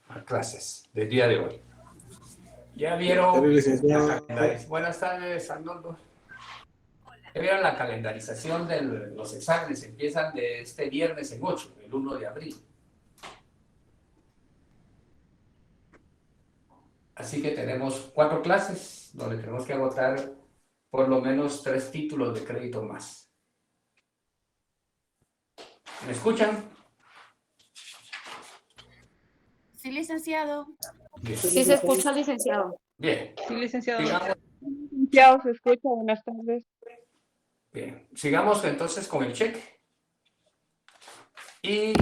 a clases del día de hoy. Ya vieron la calendarización. Buenas tardes, Arnoldo. Ya vieron la calendarización de los exámenes. Empiezan de este viernes en 8, el 1 de abril. Así que tenemos 4 clases donde tenemos que agotar por lo menos 3 títulos de crédito más. ¿Me escuchan? Sí, licenciado. Bien. Sí se escucha, licenciado. Bien. Sí, licenciado. Licenciado, se escucha. Buenas tardes. Bien. Sigamos entonces con el cheque. Y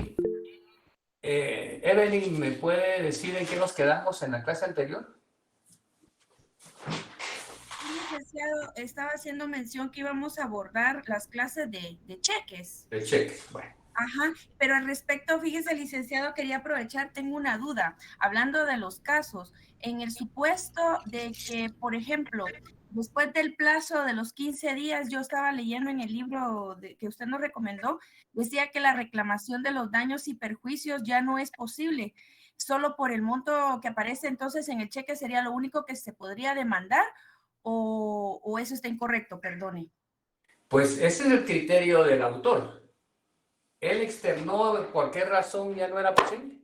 Evelyn, ¿me puede decir en qué nos quedamos en la clase anterior? Licenciado, estaba haciendo mención que íbamos a abordar las clases de cheques. El cheque, bueno. Ajá, pero al respecto, fíjese, licenciado, quería aprovechar, tengo una duda, hablando de los casos, en el supuesto de que, por ejemplo, después del plazo de los 15 días, yo estaba leyendo en el libro que usted nos recomendó, decía que la reclamación de los daños y perjuicios ya no es posible, solo por el monto que aparece entonces en el cheque sería lo único que se podría demandar, o eso está incorrecto, perdone. Pues ese es el criterio del autor. Él externó por qué razón ya no era posible.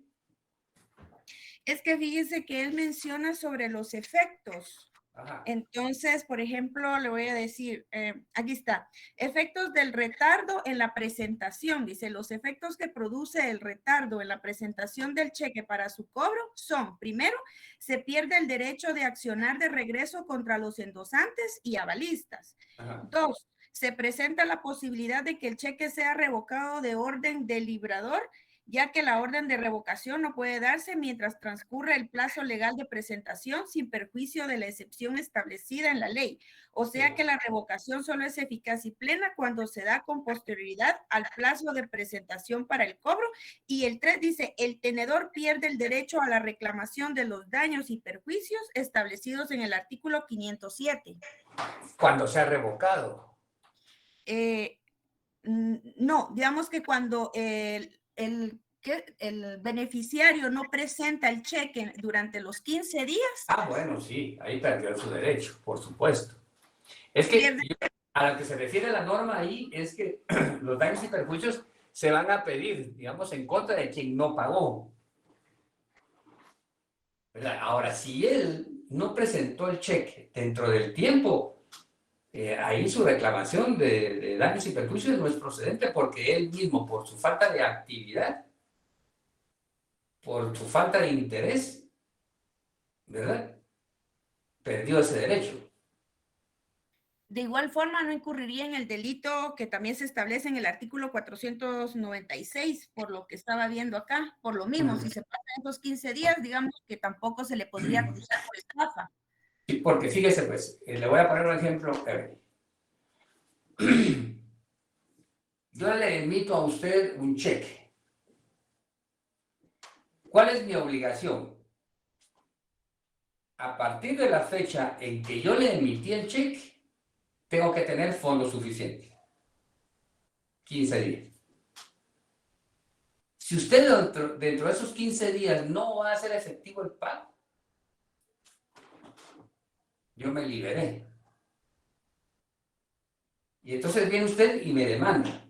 Es que fíjese que él menciona sobre los efectos. Ajá. Entonces, por ejemplo, le voy a decir, aquí está, efectos del retardo en la presentación. Dice, los efectos que produce el retardo en la presentación del cheque para su cobro son, primero, se pierde el derecho de accionar de regreso contra los endosantes y avalistas. Ajá. 2, se presenta la posibilidad de que el cheque sea revocado de orden delibrador, ya que la orden de revocación no puede darse mientras transcurre el plazo legal de presentación sin perjuicio de la excepción establecida en la ley. O sea que la revocación solo es eficaz y plena cuando se da con posterioridad al plazo de presentación para el cobro. Y el 3 dice, el tenedor pierde el derecho a la reclamación de los daños y perjuicios establecidos en el artículo 507. Cuando se ha revocado. No, digamos que cuando el beneficiario no presenta el cheque durante los 15 días. Ah, bueno, sí, ahí perdió su derecho, por supuesto. Es que a lo que se refiere la norma ahí es que los daños y perjuicios se van a pedir, digamos, en contra de quien no pagó. ¿Verdad? Ahora, si él no presentó el cheque dentro del tiempo, ahí su reclamación de daños y perjuicios no es procedente porque él mismo, por su falta de actividad, por su falta de interés, ¿verdad? Perdió ese derecho. De igual forma, no incurriría en el delito que también se establece en el artículo 496, por lo que estaba viendo acá, por lo mismo, si se pasan esos 15 días, digamos que tampoco se le podría acusar por estafa. Sí, porque fíjese, pues, le voy a poner un ejemplo. Yo le emito a usted un cheque. ¿Cuál es mi obligación? A partir de la fecha en que yo le emití el cheque, tengo que tener fondos suficientes. 15 días. Si usted dentro de esos 15 días no va a hacer efectivo el pago, yo me liberé. Y entonces viene usted y me demanda.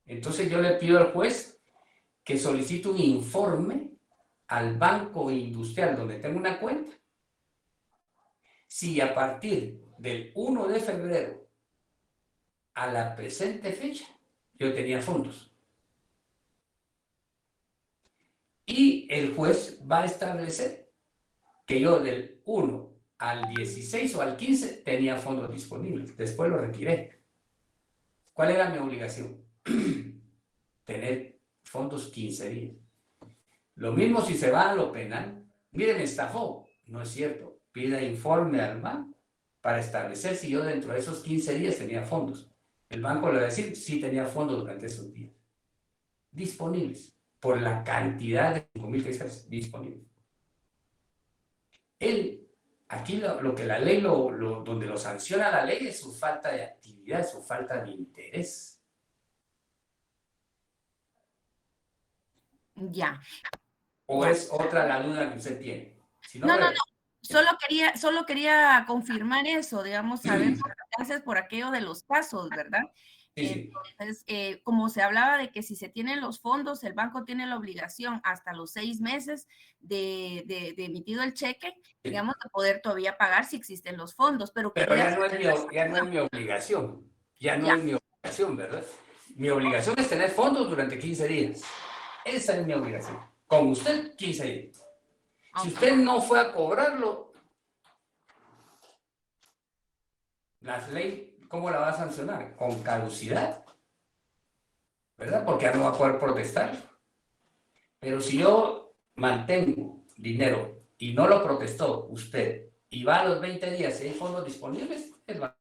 Entonces yo le pido al juez que solicite un informe al banco industrial donde tengo una cuenta. Si a partir del 1 de febrero a la presente fecha yo tenía fondos. Y el juez va a establecer que yo del 1 al 16 o al 15 tenía fondos disponibles. Después lo retiré. ¿Cuál era mi obligación? Tener fondos 15 días. Lo mismo si se va a lo penal. Mire, me estafó. No es cierto. Pida informe al banco para establecer si yo dentro de esos 15 días tenía fondos. El banco le va a decir si tenía fondos durante esos días. Disponibles. Por la cantidad de 5,000 pesos disponibles. Él, aquí lo que la ley, donde lo sanciona la ley es su falta de actividad, su falta de interés. Ya. ¿O Ya. es otra la duda que usted tiene? Si no, No, no, me- no. Solo quería confirmar eso, digamos, saber los alcances por aquello de los casos, ¿verdad? Sí, sí. Entonces, como se hablaba de que si se tienen los fondos, el banco tiene la obligación hasta los 6 meses de emitido el cheque, digamos, de poder todavía pagar si existen los fondos, pero Pero quería... ya no es mi obligación. Ya no Ya. es mi obligación, ¿verdad? Mi obligación es tener fondos durante 15 días. Esa es mi obligación. Con usted, 15 días. Si Ok. usted no fue a cobrarlo, la ley, ¿cómo la va a sancionar? Con caducidad, ¿verdad? Porque ya no va a poder protestar. Pero si yo mantengo dinero y no lo protestó usted y va a los 20 días y hay fondos disponibles, el banco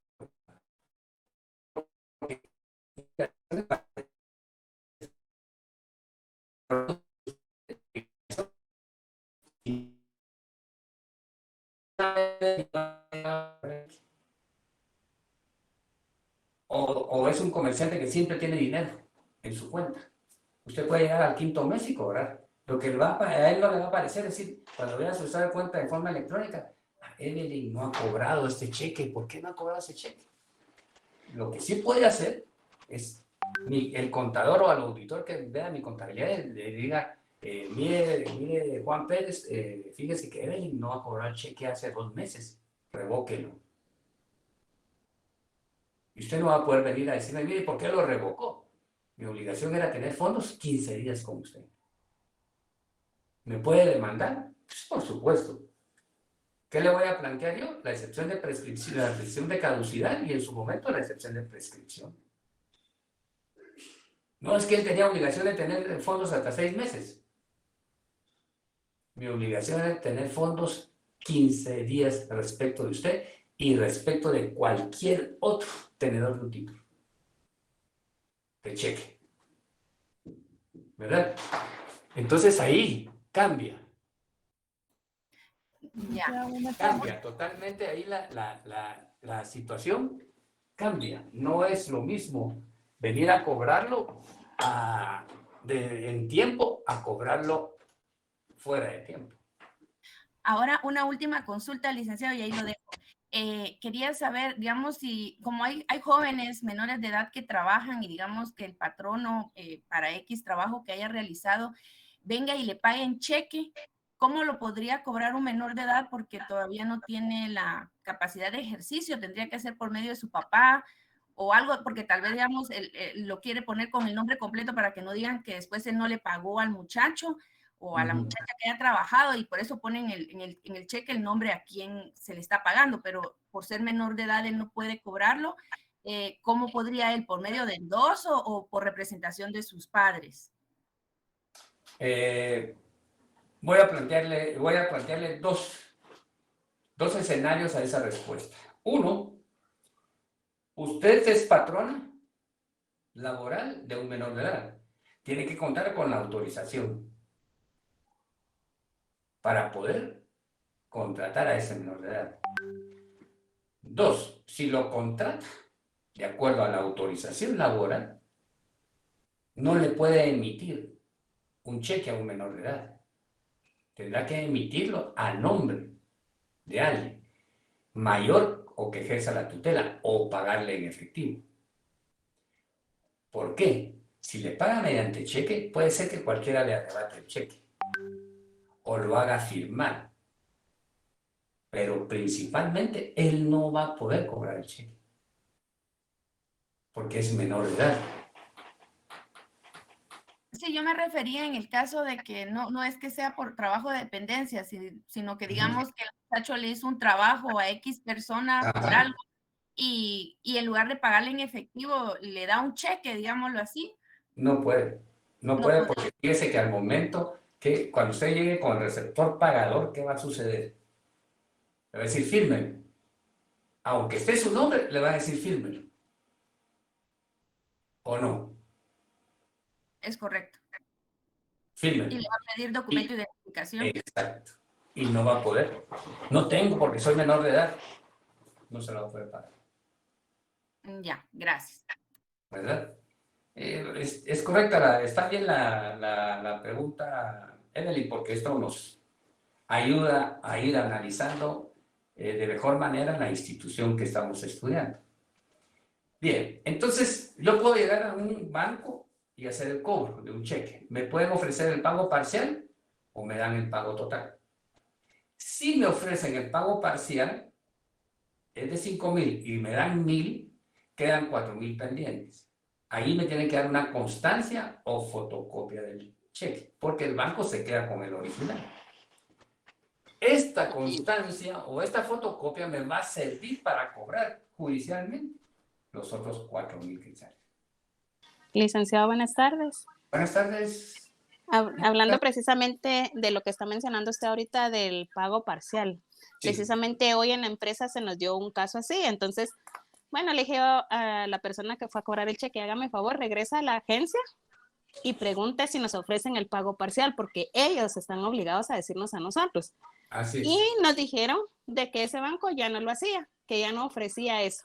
o es un comerciante que siempre tiene dinero en su cuenta. Usted puede llegar al quinto mes y cobrar. Lo que a él no le va a parecer, es decir, cuando vea su estado de cuenta de forma electrónica, Evelyn no ha cobrado este cheque, ¿por qué no ha cobrado ese cheque? Lo que sí puede hacer es el contador o al auditor que vea mi contabilidad le diga, mire Juan Pérez, fíjese que Evelyn no ha cobrado el cheque hace 2 meses, revóquelo. Y usted no va a poder venir a decirme, mire, ¿por qué lo revocó? Mi obligación era tener fondos 15 días con usted. ¿Me puede demandar? Pues por supuesto. ¿Qué le voy a plantear yo? La excepción de prescripción, la excepción de caducidad y en su momento la excepción de prescripción. No es que él tenía obligación de tener fondos hasta 6 meses. Mi obligación es tener fondos 15 días respecto de usted y respecto de cualquier otro tenedor de un título de cheque. ¿Verdad? Entonces ahí cambia. Ya. Cambia totalmente ahí la situación cambia. No es lo mismo venir a cobrarlo en tiempo a cobrarlo fuera de tiempo. Ahora, una última consulta, licenciado, y ahí lo dejo. Quería saber, digamos, si como hay jóvenes menores de edad que trabajan y digamos que el patrono para X trabajo que haya realizado venga y le pague en cheque, ¿cómo lo podría cobrar un menor de edad porque todavía no tiene la capacidad de ejercicio? Tendría que ser por medio de su papá o algo, porque tal vez, digamos, lo quiere poner con el nombre completo para que no digan que después él no le pagó al muchacho o a la muchacha que haya trabajado y por eso ponen en el cheque el nombre a quien se le está pagando, pero por ser menor de edad él no puede cobrarlo. ¿Cómo podría él? ¿Por medio de endoso o por representación de sus padres? Voy a plantearle dos escenarios a esa respuesta. Uno, usted es patrona laboral de un menor de edad. Tiene que contar con la autorización para poder contratar a ese menor de edad. Dos, si lo contrata de acuerdo a la autorización laboral, no le puede emitir un cheque a un menor de edad. Tendrá que emitirlo a nombre de alguien mayor o que ejerza la tutela o pagarle en efectivo. ¿Por qué? Si le paga mediante cheque, puede ser que cualquiera le arrebate el cheque o lo haga firmar, pero principalmente él no va a poder cobrar el cheque porque es menor de edad. Sí, yo me refería en el caso de que no es que sea por trabajo de dependencia, sino que digamos que el muchacho le hizo un trabajo a X persona por algo y en lugar de pagarle en efectivo le da un cheque, digámoslo así. No puede, no No puede puede. porque fíjese que al momento que cuando usted llegue con el receptor pagador, ¿qué va a suceder? Le va a decir firme. Aunque esté su nombre, le va a decir firme. ¿O no? Es correcto. Firme. Y le va a pedir documento de identificación. Exacto. Y no va a poder. No tengo porque soy menor de edad. No se lo va a poder pagar. Ya, gracias. ¿Verdad? Es correcta, está bien la pregunta, Evelyn, porque esto nos ayuda a ir analizando de mejor manera la institución que estamos estudiando. Bien, entonces yo puedo llegar a un banco y hacer el cobro de un cheque. ¿Me pueden ofrecer el pago parcial o me dan el pago total? Si me ofrecen el pago parcial, es de 5,000 y me dan 1,000, quedan 4,000 pendientes. Ahí me tienen que dar una constancia o fotocopia del cheque, porque el banco se queda con el original. Esta constancia o esta fotocopia me va a servir para cobrar judicialmente los otros 4,000 quetzales. Licenciado, buenas tardes. Buenas tardes. Hablando precisamente de lo que está mencionando usted ahorita del pago parcial. Sí. Precisamente hoy en la empresa se nos dio un caso así. Entonces, bueno, le dije a la persona que fue a cobrar el cheque, hágame favor, regresa a la agencia y pregunte si nos ofrecen el pago parcial, porque ellos están obligados a decirnos a nosotros. Así es. Y nos dijeron de que ese banco ya no lo hacía, que ya no ofrecía eso.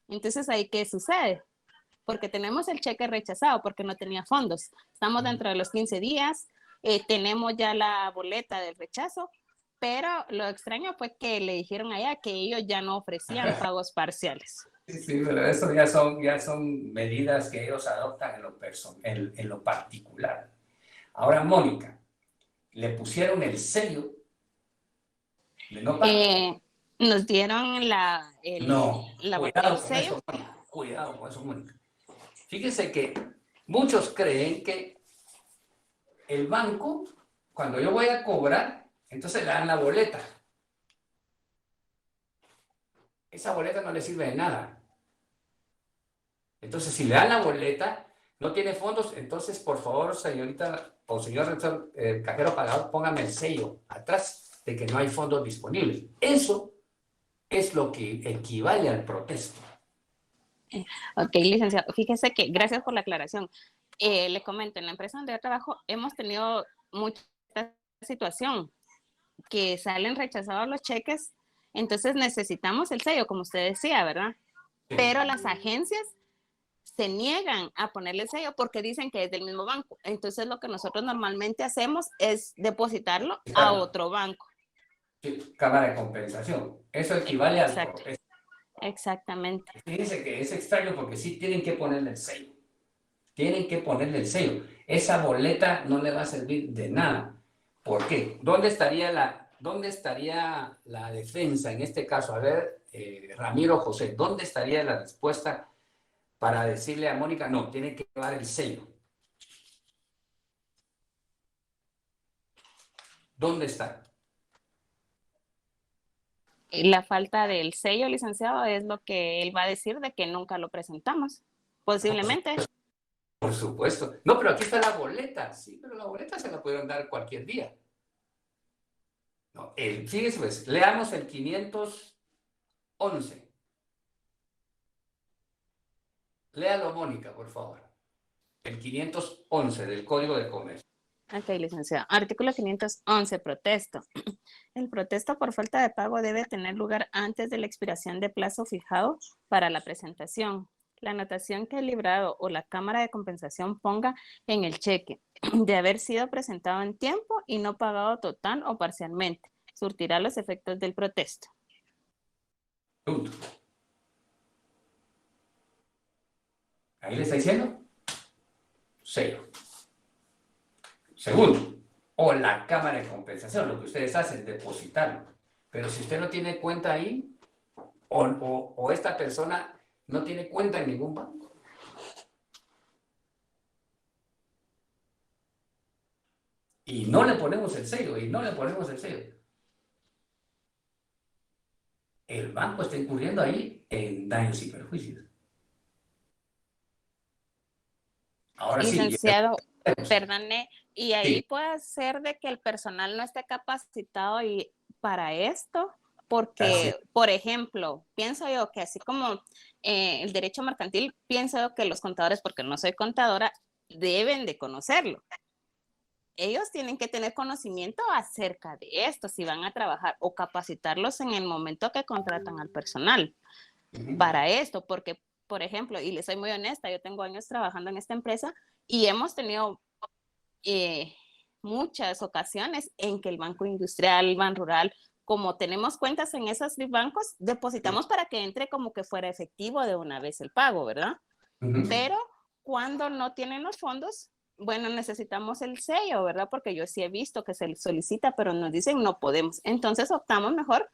Entonces, ¿ahí qué sucede? Porque tenemos el cheque rechazado porque no tenía fondos. Estamos dentro de los 15 días, tenemos ya la boleta del rechazo, pero lo extraño fue que le dijeron allá que ellos ya no ofrecían pagos parciales. Sí, pero eso ya son medidas que ellos adoptan en lo particular. Ahora, Mónica, le pusieron el sello de no pago. Nos dieron No, el cuidado con sello. eso, Mónica. Cuidado con eso, Mónica. Fíjense que muchos creen que el banco, cuando yo voy a cobrar, entonces le dan la boleta. Esa boleta no le sirve de nada. Entonces, si le dan la boleta, no tiene fondos, entonces, por favor, señorita o señor cajero pagador, póngame el sello atrás de que no hay fondos disponibles. Eso es lo que equivale al protesto. Ok, licenciado. Fíjese que, gracias por la aclaración. Le comento, en la empresa donde yo trabajo hemos tenido mucha situación que salen rechazados los cheques, entonces necesitamos el sello, como usted decía, ¿verdad? Sí. Pero las agencias se niegan a ponerle el sello porque dicen que es del mismo banco. Entonces lo que nosotros normalmente hacemos es depositarlo a otro banco. Sí, cámara de compensación. Eso equivale al Exacto. protesto. Exactamente. Fíjense que es extraño porque sí tienen que ponerle el sello. Tienen que ponerle el sello. Esa boleta no le va a servir de nada. ¿Por qué? ¿Dónde estaría la defensa en este caso? A ver, Ramiro José, ¿dónde estaría la respuesta para decirle a Mónica, no, tiene que llevar el sello? ¿Dónde está? La falta del sello, licenciado, es lo que él va a decir de que nunca lo presentamos. Posiblemente. Por supuesto. No, pero aquí está la boleta. Sí, pero la boleta se la pudieron dar cualquier día. No, fíjese, pues, leamos el 511. Léalo, Mónica, por favor. El 511 del Código de Comercio. Ok, licenciado. Artículo 511, protesto. El protesto por falta de pago debe tener lugar antes de la expiración de plazo fijado para la presentación. La anotación que el librado o la cámara de compensación ponga en el cheque de haber sido presentado en tiempo y no pagado total o parcialmente surtirá los efectos del protesto. Punto. ¿Ahí le está diciendo? Sello. Segundo, o la cámara de compensación, lo que ustedes hacen, depositarlo. Pero si usted no tiene cuenta ahí, o esta persona no tiene cuenta en ningún banco, y no le ponemos el sello, el banco está incurriendo ahí en daños y perjuicios. Ahora Licenciado, sí. perdone, y ahí Sí. puede ser de que el personal no esté capacitado para esto, porque, por ejemplo, pienso yo que así como el derecho mercantil, pienso yo que los contadores, porque no soy contadora, deben de conocerlo. Ellos tienen que tener conocimiento acerca de esto, si van a trabajar o capacitarlos en el momento que contratan al personal para esto, porque, por ejemplo, y les soy muy honesta, yo tengo años trabajando en esta empresa y hemos tenido muchas ocasiones en que el Banco Industrial, el Ban Rural, como tenemos cuentas en esos bancos, depositamos para que entre como que fuera efectivo de una vez el pago, ¿verdad? Pero cuando no tienen los fondos, bueno, necesitamos el sello, ¿verdad? Porque yo sí he visto que se solicita, pero nos dicen no podemos. Entonces optamos mejor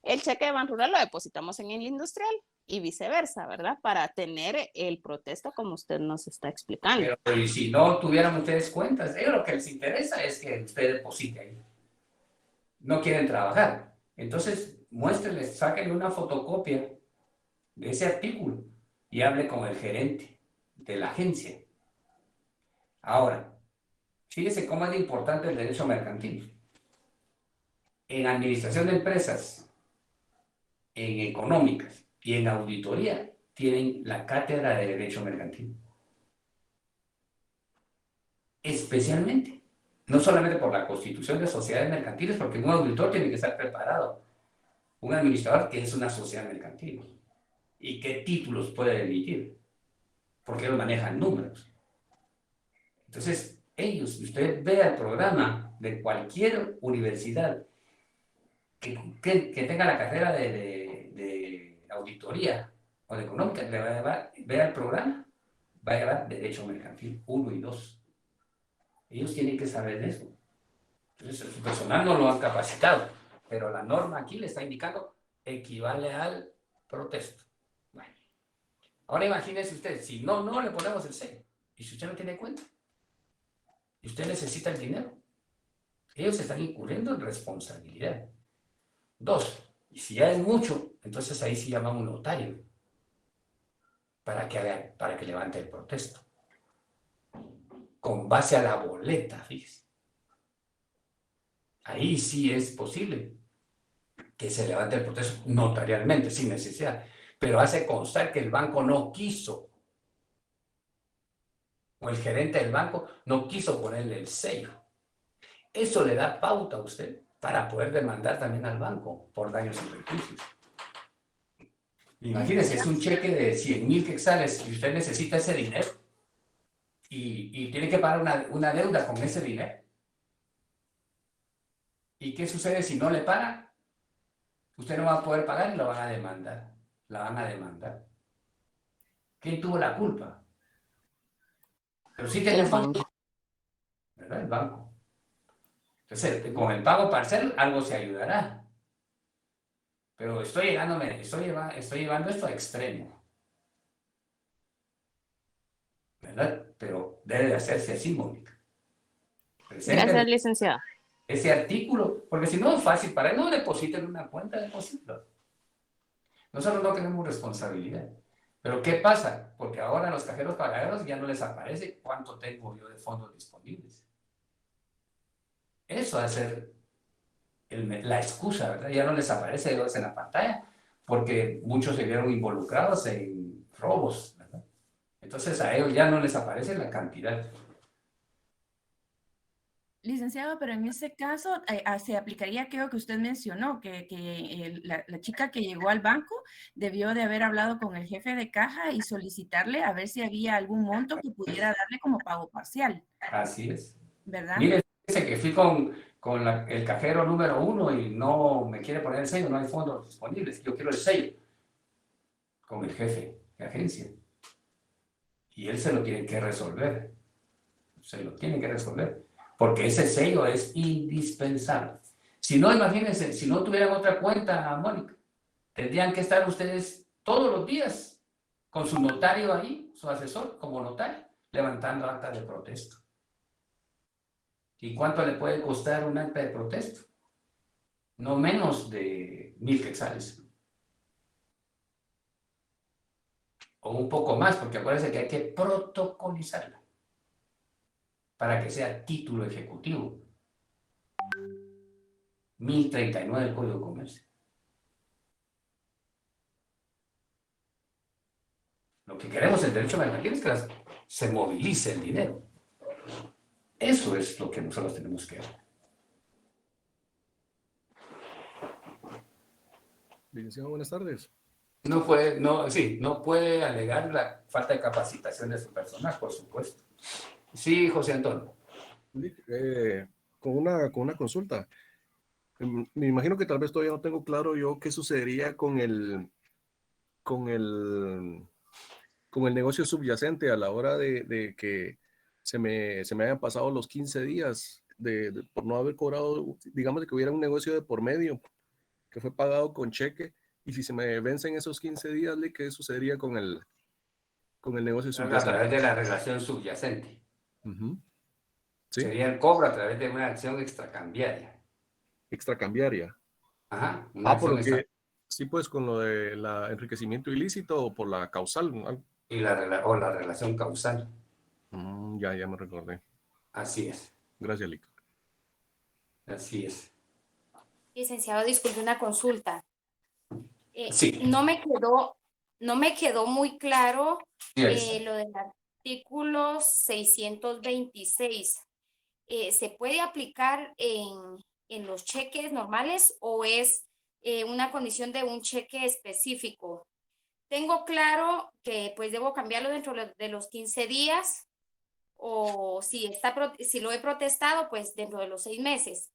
el cheque de Ban Rural lo depositamos en el industrial y viceversa, ¿verdad? Para tener el protesto como usted nos está explicando. Pero y si no tuvieran ustedes cuentas, ellos lo que les interesa es que usted deposite ahí. No quieren trabajar. Entonces, muéstrenles, sáquenle una fotocopia de ese artículo y hable con el gerente de la agencia. Ahora, fíjese cómo es importante el derecho mercantil. En administración de empresas, en económicas y en auditoría, tienen la cátedra de derecho mercantil. Especialmente, no solamente por la constitución de sociedades mercantiles, porque un auditor tiene que estar preparado, un administrador que es una sociedad mercantil, y qué títulos puede emitir, porque ellos manejan números. Entonces, ellos, usted vea el programa de cualquier universidad que tenga la carrera de auditoría o de económica, vea el programa, va a llevar derecho mercantil 1 y 2. Ellos tienen que saber de eso. Entonces, su personal no lo han capacitado, pero la norma aquí le está indicando equivale al protesto. Bueno, ahora imagínese usted, si no le ponemos el sello, y si usted no tiene cuenta, y usted necesita el dinero, ellos están incurriendo en responsabilidad. 2, y si ya es mucho, entonces ahí sí llaman un notario para que levante el protesto. Con base a la boleta, fíjese. Ahí sí es posible que se levante el protesto notarialmente, sin necesidad, pero hace constar que el banco no quiso, o el gerente del banco no quiso ponerle el sello. Eso le da pauta a usted para poder demandar también al banco por daños y perjuicios. Imagínese, es un cheque de 100,000 quetzales y usted necesita ese dinero y tiene que pagar una deuda con ese dinero. ¿Y qué sucede si no le paga? Usted no va a poder pagar y lo van a demandar. La van a demandar. ¿Quién tuvo la culpa? Pero sí tiene fondo, ¿verdad? El banco. Entonces, con el pago parcial algo se ayudará. Pero estoy llevando esto a extremo. ¿Verdad? Pero debe de hacerse así, Mónica. Gracias, licenciado. Ese artículo, porque si no es fácil para él, no depositen una cuenta, depositen. Nosotros no tenemos responsabilidad. Pero ¿qué pasa? Porque ahora a los cajeros pagaderos ya no les aparece cuánto tengo yo de fondos disponibles. Eso va a ser la excusa, ¿verdad? Ya no les aparece en la pantalla, porque muchos se vieron involucrados en robos, ¿verdad? Entonces a ellos ya no les aparece la cantidad. Licenciado, pero en ese caso se aplicaría aquello que usted mencionó, que la chica que llegó al banco debió de haber hablado con el jefe de caja y solicitarle a ver si había algún monto que pudiera darle como pago parcial. Así es. ¿Verdad? Mire, dice que fui con el cajero número 1 y no me quiere poner el sello, no hay fondos disponibles, yo quiero el sello. Con el jefe de agencia. Y él se lo tiene que resolver. Se lo tiene que resolver. Porque ese sello es indispensable. Si no, imagínense, si no tuvieran otra cuenta, Mónica, tendrían que estar ustedes todos los días con su notario ahí, su asesor como notario, levantando acta de protesta. ¿Y cuánto le puede costar un acta de protesta? No menos de 1,000 quetzales. O un poco más, porque acuérdense que hay que protocolizarla para que sea título ejecutivo. 1039 del Código de Comercio. Lo que queremos en derecho mercantil es que se movilice el dinero. Eso es lo que nosotros tenemos que hacer. Licenciado, buenas tardes. No puede alegar la falta de capacitación de su personal, por supuesto. Sí, José Antonio. con una consulta. Me imagino que tal vez todavía no tengo claro yo qué sucedería con el, con el negocio subyacente a la hora de que se me hayan pasado los 15 días por no haber cobrado, digamos que hubiera un negocio de por medio que fue pagado con cheque, y si se me vencen esos 15 días, Lee, ¿qué sucedería con el negocio A subyacente? través de la relación subyacente. Ujú. ¿Sí? Sería el cobro a través de una acción extracambiaria. Extracambiaria. Ajá, una Por acción lo extra. que, sí, pues con lo de enriquecimiento ilícito o por la causal. Y o la relación causal. Ya me recordé. Así es, Gracias, Lick. así es. Licenciado, disculpe una consulta. Sí. No me quedó muy claro Sí, Elsa. lo del artículo 626. ¿Se puede aplicar en los cheques normales o es una condición de un cheque específico? Tengo claro que pues debo cambiarlo dentro de los 15 días o si lo he protestado, pues dentro de los 6 meses.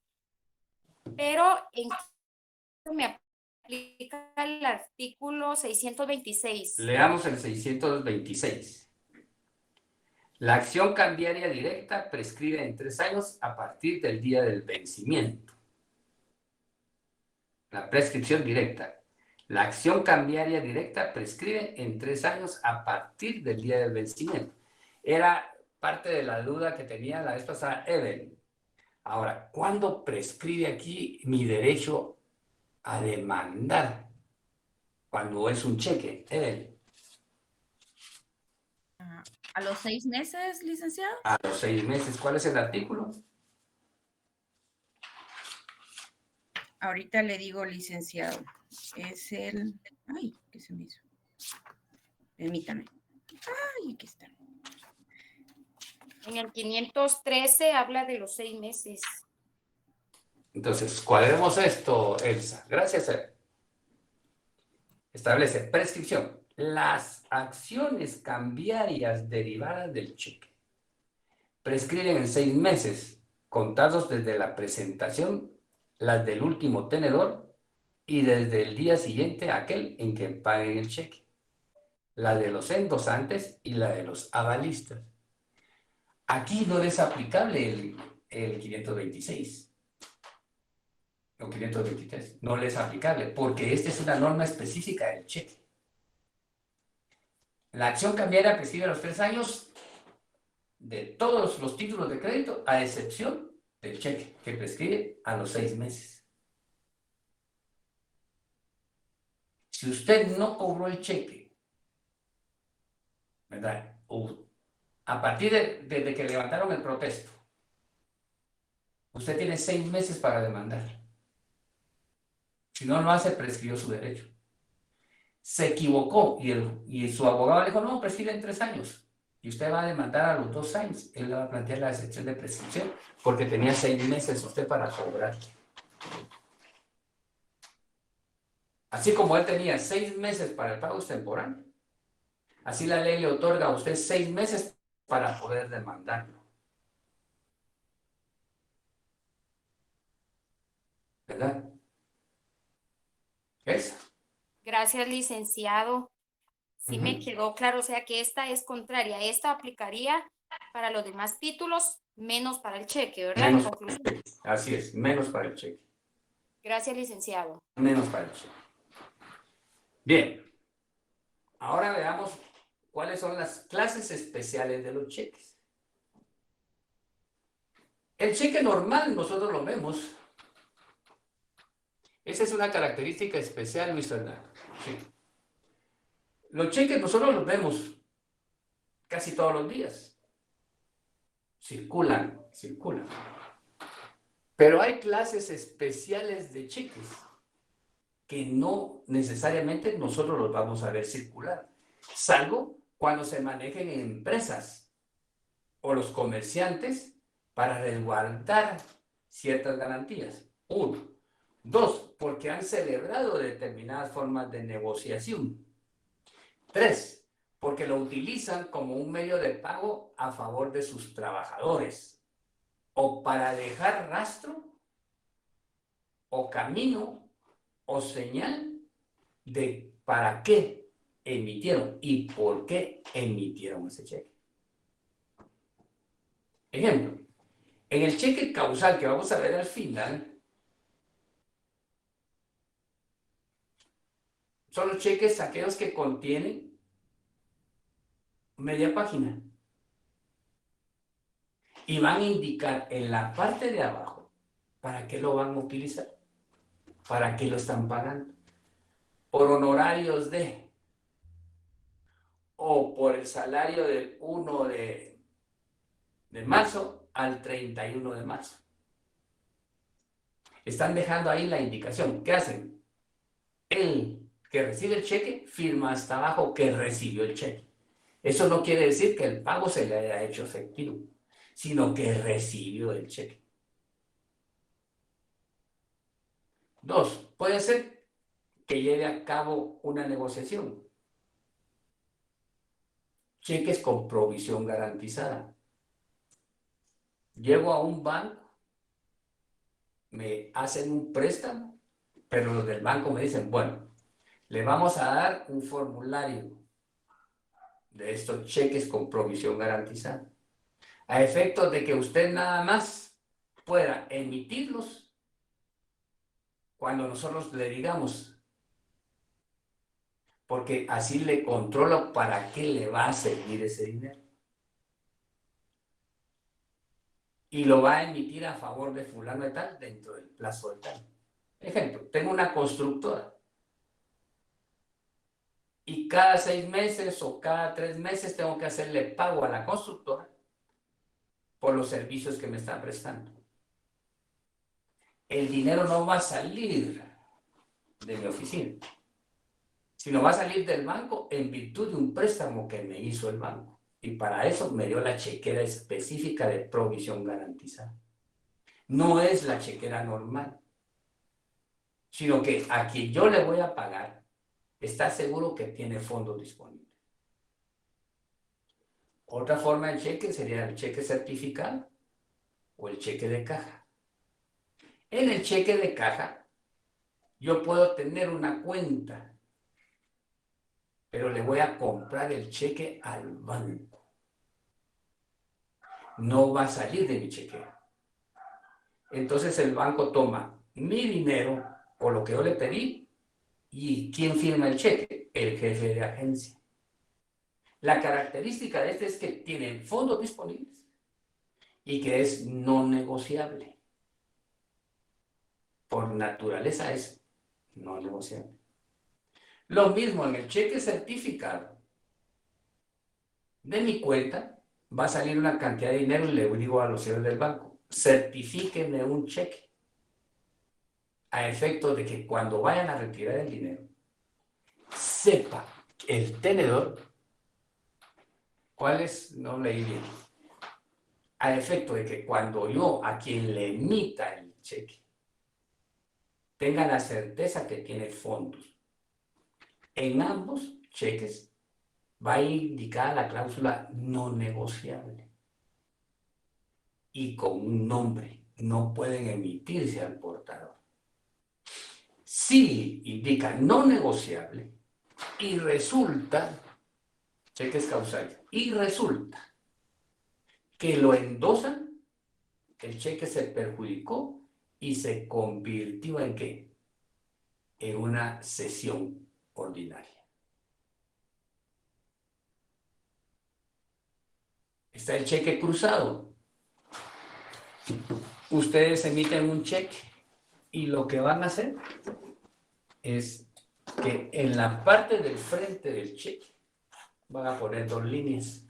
Pero ¿en qué me aplica el artículo 626? Leamos el 626. La acción cambiaria directa prescribe en 3 años a partir del día del vencimiento. La prescripción directa. La acción cambiaria directa prescribe en 3 años a partir del día del vencimiento. Era parte de la duda que tenía la vez pasada Evelyn. Ahora, ¿cuándo prescribe aquí mi derecho a demandar? Cuando es un cheque, Evelyn. ¿A los 6 meses, licenciado? A los 6 meses. ¿Cuál es el artículo? Ahorita le digo, licenciado. Es el... Ay, ¿qué se me hizo? Permítame. Ay, aquí está. En el 513 habla de los 6 meses. Entonces, cuadremos esto, Elsa. Gracias, Elsa. Establece prescripción. Las acciones cambiarias derivadas del cheque prescriben en 6 meses, contados desde la presentación, las del último tenedor y desde el día siguiente a aquel en que paguen el cheque. La de los endosantes y la de los avalistas. Aquí no es aplicable el 526. O 523. No le es aplicable porque esta es una norma específica del cheque. La acción cambiaria prescribe a los 3 años de todos los títulos de crédito, a excepción del cheque, que prescribe a los 6 meses. Si usted no cobró el cheque, ¿verdad? A partir desde que levantaron el protesto, usted tiene 6 meses para demandar. Si no lo hace, prescribió su derecho. Se equivocó y su abogado le dijo, no, prescribe en 3 años. Y usted va a demandar a los 2 años. Él le va a plantear la excepción de prescripción porque tenía 6 meses usted para cobrar. Así como él tenía 6 meses para el pago extemporáneo, así la ley le otorga a usted 6 meses para poder demandarlo. ¿Verdad? ¿Es? Gracias, licenciado. Sí me quedó claro, o sea que esta es contraria. Esta aplicaría para los demás títulos, menos para el cheque, ¿verdad? En Menos para conclusión. el cheque. Así es, menos para el cheque. Gracias, licenciado. Menos para el cheque. Bien. Ahora veamos cuáles son las clases especiales de los cheques. El cheque normal nosotros lo vemos. Esa es una característica especial, Luis Fernando. Sí. Los cheques nosotros los vemos casi todos los días. Circulan. Pero hay clases especiales de cheques que no necesariamente nosotros los vamos a ver circular, salvo cuando se manejen en empresas o los comerciantes para resguardar ciertas garantías. 1. 2, porque han celebrado determinadas formas de negociación. 3, porque lo utilizan como un medio de pago a favor de sus trabajadores. o para dejar rastro, o camino, o señal de para qué emitieron y por qué emitieron ese cheque. Ejemplo, en el cheque causal que vamos a ver al final, son los cheques aquellos que contienen media página y van a indicar en la parte de abajo para qué lo van a utilizar, para qué lo están pagando, por honorarios de, o por el salario del 1 de marzo al 31 de marzo. Están dejando ahí la indicación. ¿Qué hacen? El que recibe el cheque firma hasta abajo que recibió el cheque. Eso no quiere decir que el pago se le haya hecho efectivo, sino que recibió el cheque. 2. Puede ser que lleve a cabo una negociación. Cheques con provisión garantizada. Llego a un banco, me hacen un préstamo, pero los del banco me dicen, bueno, le vamos a dar un formulario de estos cheques con provisión garantizada, a efectos de que usted nada más pueda emitirlos cuando nosotros le digamos, porque así le controlo para qué le va a servir ese dinero. Y lo va a emitir a favor de fulano de tal dentro del plazo de tal. Ejemplo, tengo una constructora y cada 6 meses o cada 3 meses tengo que hacerle pago a la constructora por los servicios que me está prestando. El dinero no va a salir de mi oficina, sino va a salir del banco en virtud de un préstamo que me hizo el banco. Y para eso me dio la chequera específica de provisión garantizada. No es la chequera normal, sino que a quien yo le voy a pagar está seguro que tiene fondos disponibles. Otra forma de cheque sería el cheque certificado o el cheque de caja. En el cheque de caja, yo puedo tener una cuenta, pero le voy a comprar el cheque al banco. No va a salir de mi chequera. Entonces el banco toma mi dinero o lo que yo le pedí y ¿quién firma el cheque? El jefe de agencia. La característica de este es que tiene fondos disponibles y que es no negociable. Por naturaleza es no negociable. Lo mismo en el cheque certificado. De mi cuenta va a salir una cantidad de dinero y le digo a los señores del banco, certifíquenme un cheque a efecto de que cuando vayan a retirar el dinero, sepa el tenedor cuál es, no leí bien, a efecto de que cuando yo a quien le emita el cheque tenga la certeza que tiene fondos. En ambos cheques va a indicar la cláusula no negociable y con un nombre. No pueden emitirse al portador. Si indica no negociable y resulta, cheques causales, y resulta que lo endosan, el cheque se perjudicó y se convirtió en ¿qué? En una cesión ordinaria. Está el cheque cruzado. Ustedes emiten un cheque y lo que van a hacer es que en la parte del frente del cheque van a poner 2 líneas.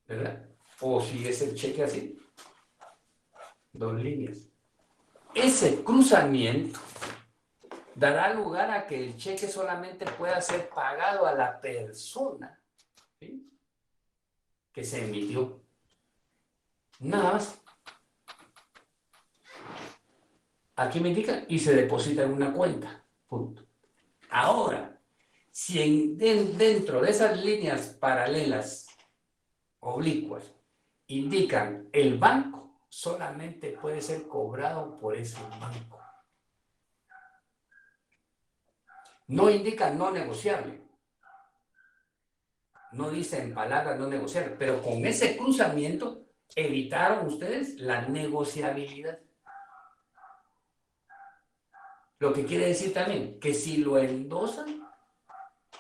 ¿Verdad? O si es el cheque así, 2 líneas. Ese cruzamiento dará lugar a que el cheque solamente pueda ser pagado a la persona, ¿sí?, que se emitió. Nada más. Aquí me indica y se deposita en una cuenta. Punto. Ahora, si dentro de esas líneas paralelas oblicuas indican el banco, solamente puede ser cobrado por ese banco. No indica no negociable. No dice en palabras no negociable, pero con ese cruzamiento evitaron ustedes la negociabilidad. Lo que quiere decir también que si lo endosan,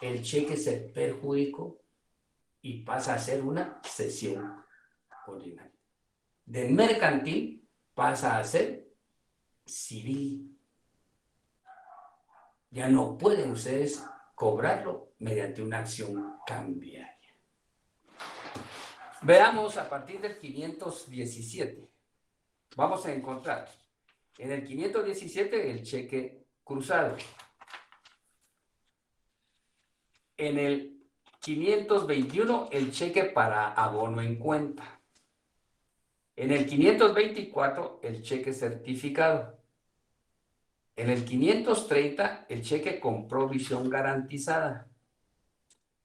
el cheque se perjudicó y pasa a ser una cesión ordinaria. De mercantil pasa a ser civil. Ya no pueden ustedes cobrarlo mediante una acción cambiaria. Veamos a partir del 517. Vamos a encontrar en el 517 el cheque cruzado. En el 521 el cheque para abono en cuenta. En el 524 el cheque certificado. En el 530 el cheque con provisión garantizada.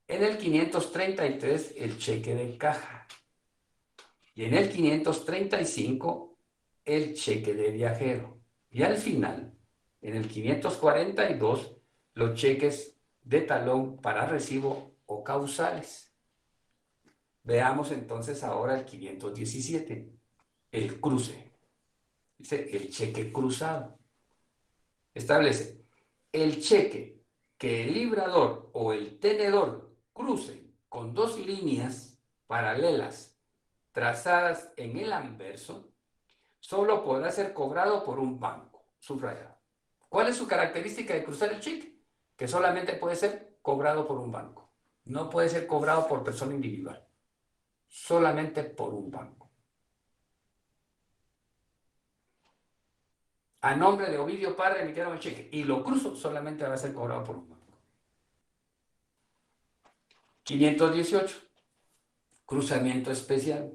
En el 533 el cheque de caja. Y en el 535 el cheque de viajero. Y al final, en el 542, los cheques de talón para recibo o causales. Veamos entonces ahora el 517, el cruce. Dice el cheque cruzado. Establece el cheque que el librador o el tenedor cruce con dos líneas paralelas trazadas en el anverso, solo podrá ser cobrado por un banco, subrayado. ¿Cuál es su característica de cruzar el cheque? Que solamente puede ser cobrado por un banco. No puede ser cobrado por persona individual. Solamente por un banco. A nombre de Ovidio Parra emitieron el cheque y lo cruzo, solamente va a ser cobrado por un banco. 518. Cruzamiento especial.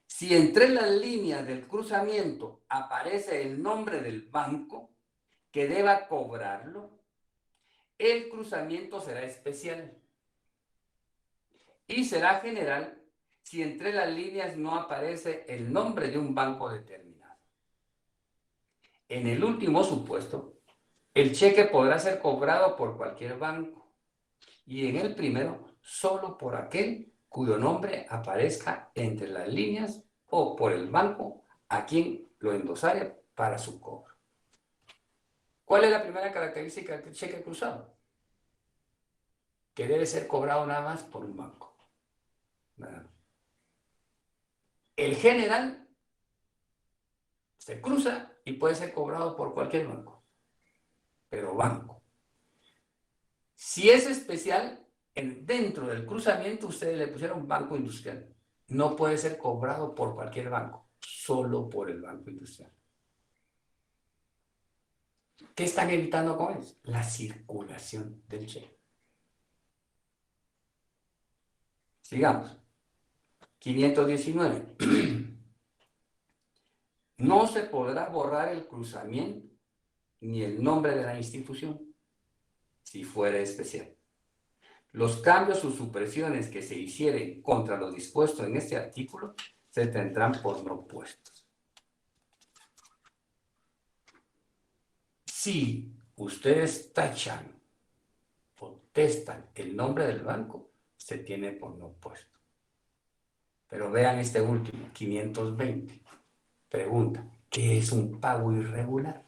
Si entre las líneas del cruzamiento aparece el nombre del banco que deba cobrarlo, el cruzamiento será especial y será general si entre las líneas no aparece el nombre de un banco determinado. En el último supuesto, el cheque podrá ser cobrado por cualquier banco y en el primero, solo por aquel cuyo nombre aparezca entre las líneas o por el banco a quien lo endosare para su cobro. ¿Cuál es la primera característica del cheque cruzado? Que debe ser cobrado nada más por un banco. Nada más. El general se cruza y puede ser cobrado por cualquier banco, pero banco. Si es especial, dentro del cruzamiento ustedes le pusieron banco industrial. No puede ser cobrado por cualquier banco, solo por el banco industrial. ¿Qué están evitando con eso? La circulación del cheque. Sigamos. 519. No se podrá borrar el cruzamiento ni el nombre de la institución si fuera especial. Los cambios o supresiones que se hicieren contra lo dispuesto en este artículo se tendrán por no puestos. Si ustedes tachan o testan el nombre del banco, se tiene por no puesto. Pero vean este último, 520. Pregunta, ¿qué es un pago irregular?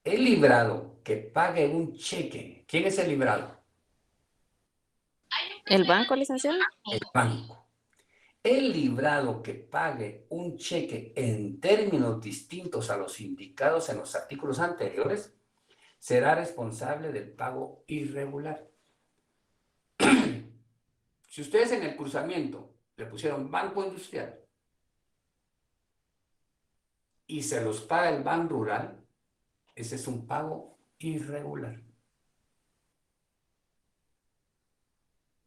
El librado que pague un cheque, ¿quién es el librado? ¿El banco, licenciado? El banco. El librado que pague un cheque en términos distintos a los indicados en los artículos anteriores será responsable del pago irregular. Si ustedes en el cruzamiento le pusieron banco industrial y se los paga el Banco Rural, ese es un pago irregular.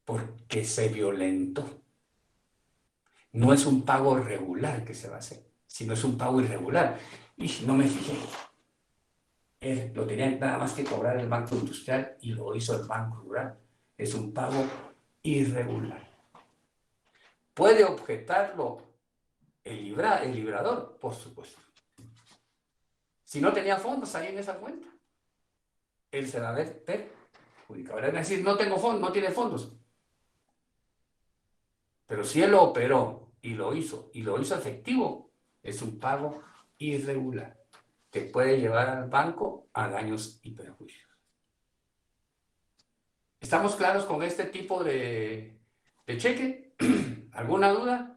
Porque se violentó. No es un pago regular que se va a hacer, sino es un pago irregular. Y no me fijé. Lo tenía nada más que cobrar el Banco Industrial y lo hizo el Banco Rural. Es un pago irregular. ¿Puede objetarlo el librador? Por supuesto. Si no tenía fondos ahí en esa cuenta, él se va a ver perjudicado. Es decir, no tengo fondos, no tiene fondos. Pero si él lo operó y lo hizo efectivo, es un pago irregular que puede llevar al banco a daños y perjuicios. ¿Estamos claros con este tipo de cheque? ¿Alguna duda?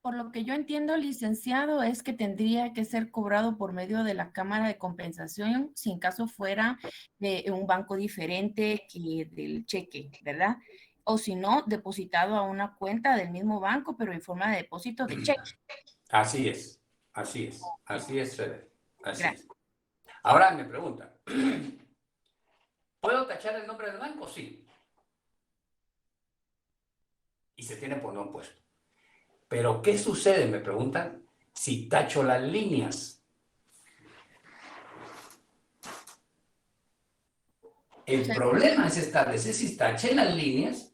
Por lo que yo entiendo, licenciado, es que tendría que ser cobrado por medio de la Cámara de Compensación, si en caso fuera de un banco diferente que del cheque, ¿verdad? O si no, depositado a una cuenta del mismo banco, pero en forma de depósito de cheque. Así es, Fede, así Gracias. es. Ahora me preguntan, ¿puedo tachar el nombre del banco? Sí. Y se tiene por no puesto. Pero, ¿qué sucede? Me preguntan, si tacho las líneas. El problema es establecer si taché las líneas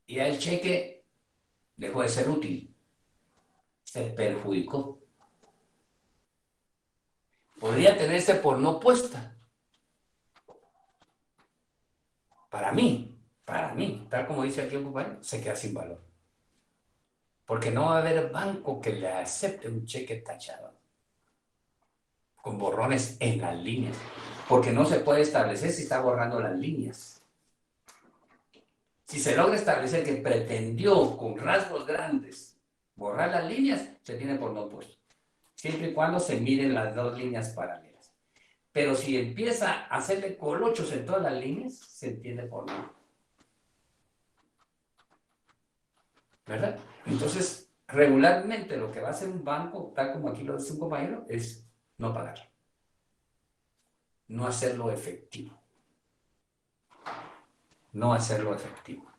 y ya el cheque dejó de ser útil. Se perjudicó. Podría tenerse por no puesta. Para mí, tal como dice aquí un compañero, se queda sin valor. Porque no va a haber banco que le acepte un cheque tachado con borrones en las líneas, porque no se puede establecer si está borrando las líneas. Si se logra establecer que pretendió con rasgos grandes borrar las líneas, se tiene por no puesto, siempre y cuando se miren las dos líneas paralelas. Pero si empieza a hacerle colochos en todas las líneas, se entiende por no. ¿Verdad? Entonces, regularmente lo que va a hacer un banco, tal como aquí lo dice un compañero, es no pagar. No hacerlo efectivo. No hacerlo efectivo.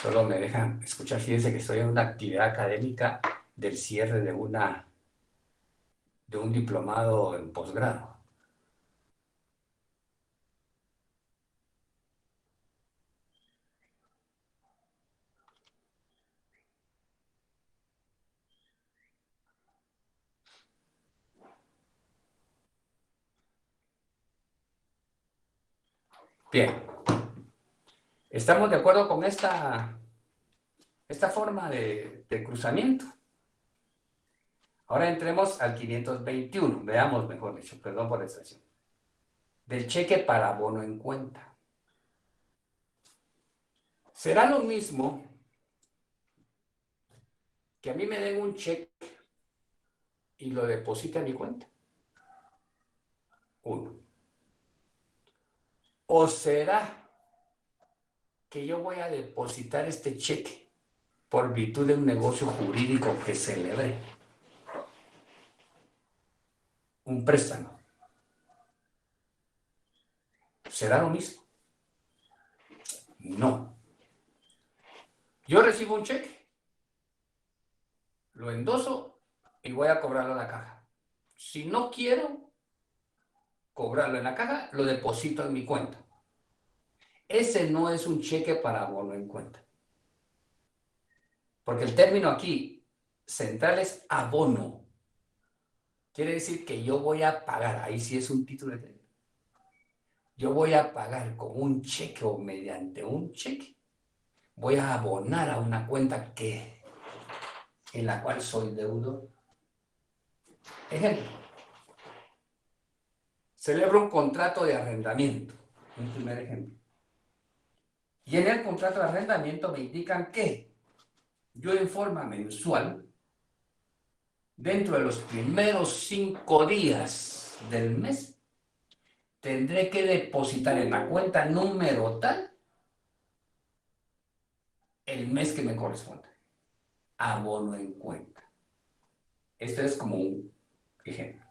Solo me dejan escuchar, fíjense que estoy en una actividad académica del cierre de un diplomado en posgrado. Bien. ¿Estamos de acuerdo con esta forma de cruzamiento? Ahora entremos al 521. Veamos, mejor dicho, perdón por la expresión. Del cheque para abono en cuenta. ¿Será lo mismo que a mí me den un cheque y lo deposite a mi cuenta? Uno. ¿O será que yo voy a depositar este cheque por virtud de un negocio jurídico que celebré? Un préstamo. ¿Será lo mismo? No. Yo recibo un cheque, lo endoso y voy a cobrarlo en la caja. Si no quiero cobrarlo en la caja, lo deposito en mi cuenta. Ese no es un cheque para abono en cuenta. Porque el término aquí central es abono. Quiere decir que yo voy a pagar, ahí sí es un título de crédito. Yo voy a pagar con un cheque o mediante un cheque. Voy a abonar a una cuenta en la cual soy deudor. Ejemplo. Celebro un contrato de arrendamiento. Un primer ejemplo. Y en el contrato de arrendamiento me indican que yo en forma mensual, dentro de los primeros 5 días del mes, tendré que depositar en la cuenta número tal el mes que me corresponde. Abono en cuenta. Esto es como un ejemplo.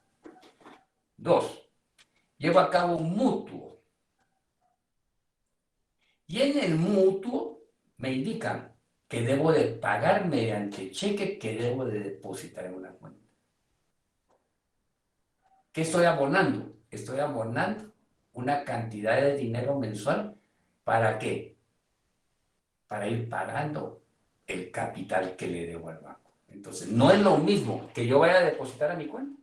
2. Llevo a cabo un mutuo. Y en el mutuo me indican que debo de pagar mediante cheque que debo de depositar en una cuenta. ¿Qué estoy abonando? Estoy abonando una cantidad de dinero mensual. ¿Para qué? Para ir pagando el capital que le debo al banco. Entonces, no es lo mismo que yo vaya a depositar a mi cuenta.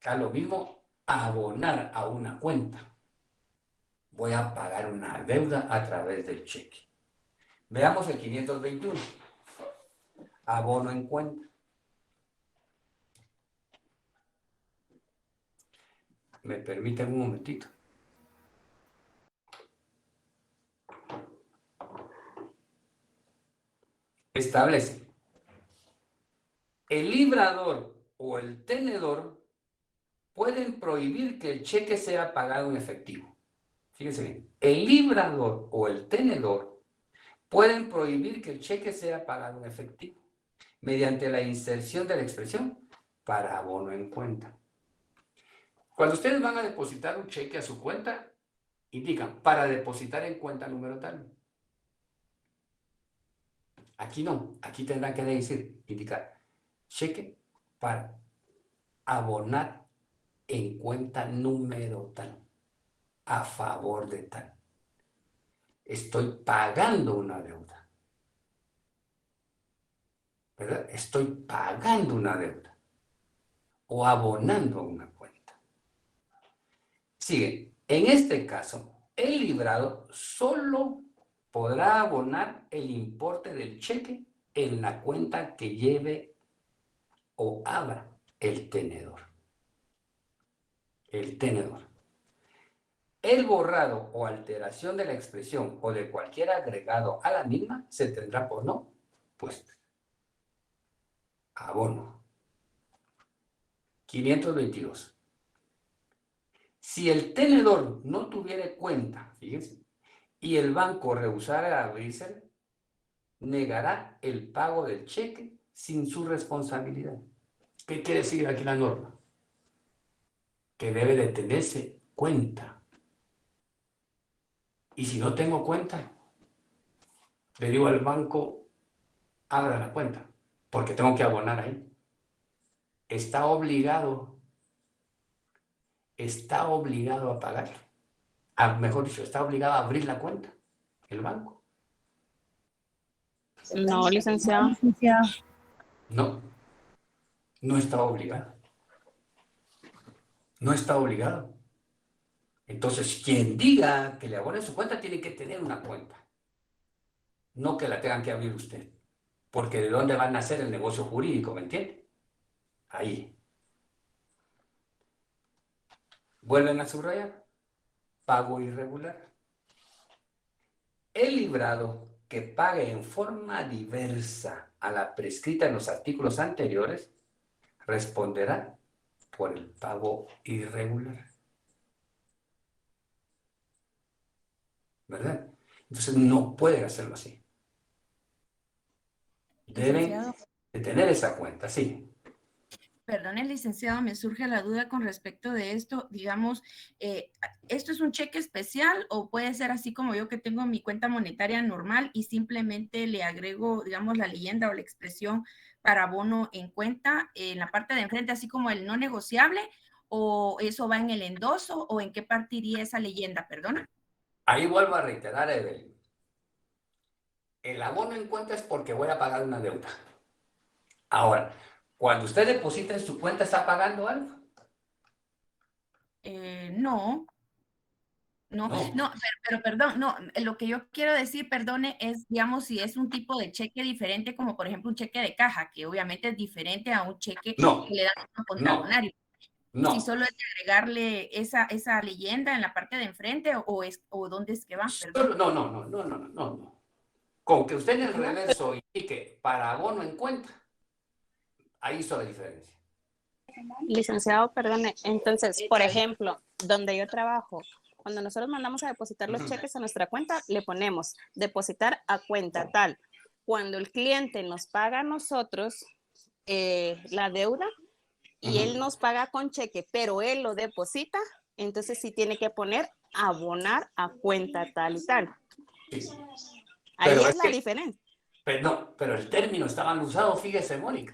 Es lo mismo abonar a una cuenta. Voy a pagar una deuda a través del cheque. Veamos el 521. Abono en cuenta. ¿Me permiten un momentito? Establece. El librador o el tenedor pueden prohibir que el cheque sea pagado en efectivo. Fíjense bien. El librador o el tenedor pueden prohibir que el cheque sea pagado en efectivo mediante la inserción de la expresión para abono en cuenta. Cuando ustedes van a depositar un cheque a su cuenta, indican para depositar en cuenta número tal. Aquí no, aquí tendrán que decir, indicar cheque para abonar en cuenta número tal, a favor de tal. Estoy pagando una deuda. ¿Verdad? Estoy pagando una deuda o abonando una cuenta. Sigue. En este caso, el librado solo podrá abonar el importe del cheque en la cuenta que lleve o abra el tenedor. El tenedor. El borrado o alteración de la expresión o de cualquier agregado a la misma se tendrá por no puesto. Abono. 522. Si el tenedor no tuviera cuenta, fíjense, y el banco rehusara abrirse, negará el pago del cheque sin su responsabilidad. ¿Qué quiere decir aquí la norma? Que debe de tenerse cuenta. Y si no tengo cuenta, le digo al banco, abra la cuenta, porque tengo que abonar ahí. Está obligado a pagar. Mejor dicho, está obligado a abrir la cuenta, el banco. No, licenciado. No, no está obligado. No está obligado. Entonces, quien diga que le abone su cuenta tiene que tener una cuenta. No que la tengan que abrir usted. Porque ¿de dónde va a nacer el negocio jurídico? ¿Me entiende? Ahí. Vuelven a subrayar. Pago irregular. El librado que pague en forma diversa a la prescrita en los artículos anteriores responderá por el pago irregular. ¿Verdad? Entonces no pueden hacerlo así. Deben de tener esa cuenta, sí. Perdone, licenciado, me surge la duda con respecto de esto. Digamos, ¿esto es un cheque especial o puede ser así como yo que tengo mi cuenta monetaria normal y simplemente le agrego, digamos, la leyenda o la expresión para abono en cuenta en la parte de enfrente, así como el no negociable, o eso va en el endoso o en qué parte iría esa leyenda? Perdona. Ahí vuelvo a reiterar, Evelyn. El abono en cuenta es porque voy a pagar una deuda. Ahora, cuando usted deposita en su cuenta, ¿está pagando algo? No, pero perdón, no, lo que yo quiero decir, perdone, es, digamos, si es un tipo de cheque diferente, como por ejemplo un cheque de caja, que obviamente es diferente a un cheque No, que le dan a un contagonario. no. Si solo es de agregarle esa leyenda en la parte de enfrente o dónde es que va, perdón. No. Con que usted en el reverso indique para abono en cuenta, ahí hizo la diferencia. Licenciado, perdone. Entonces, por ejemplo, donde yo trabajo, cuando nosotros mandamos a depositar los cheques a nuestra cuenta, le ponemos depositar a cuenta tal. Cuando el cliente nos paga a nosotros la deuda y él nos paga con cheque, pero él lo deposita, entonces sí tiene que poner abonar a cuenta tal y tal. Sí. Ahí Pero es la diferencia. Pero el término está mal usado, fíjese, Mónica.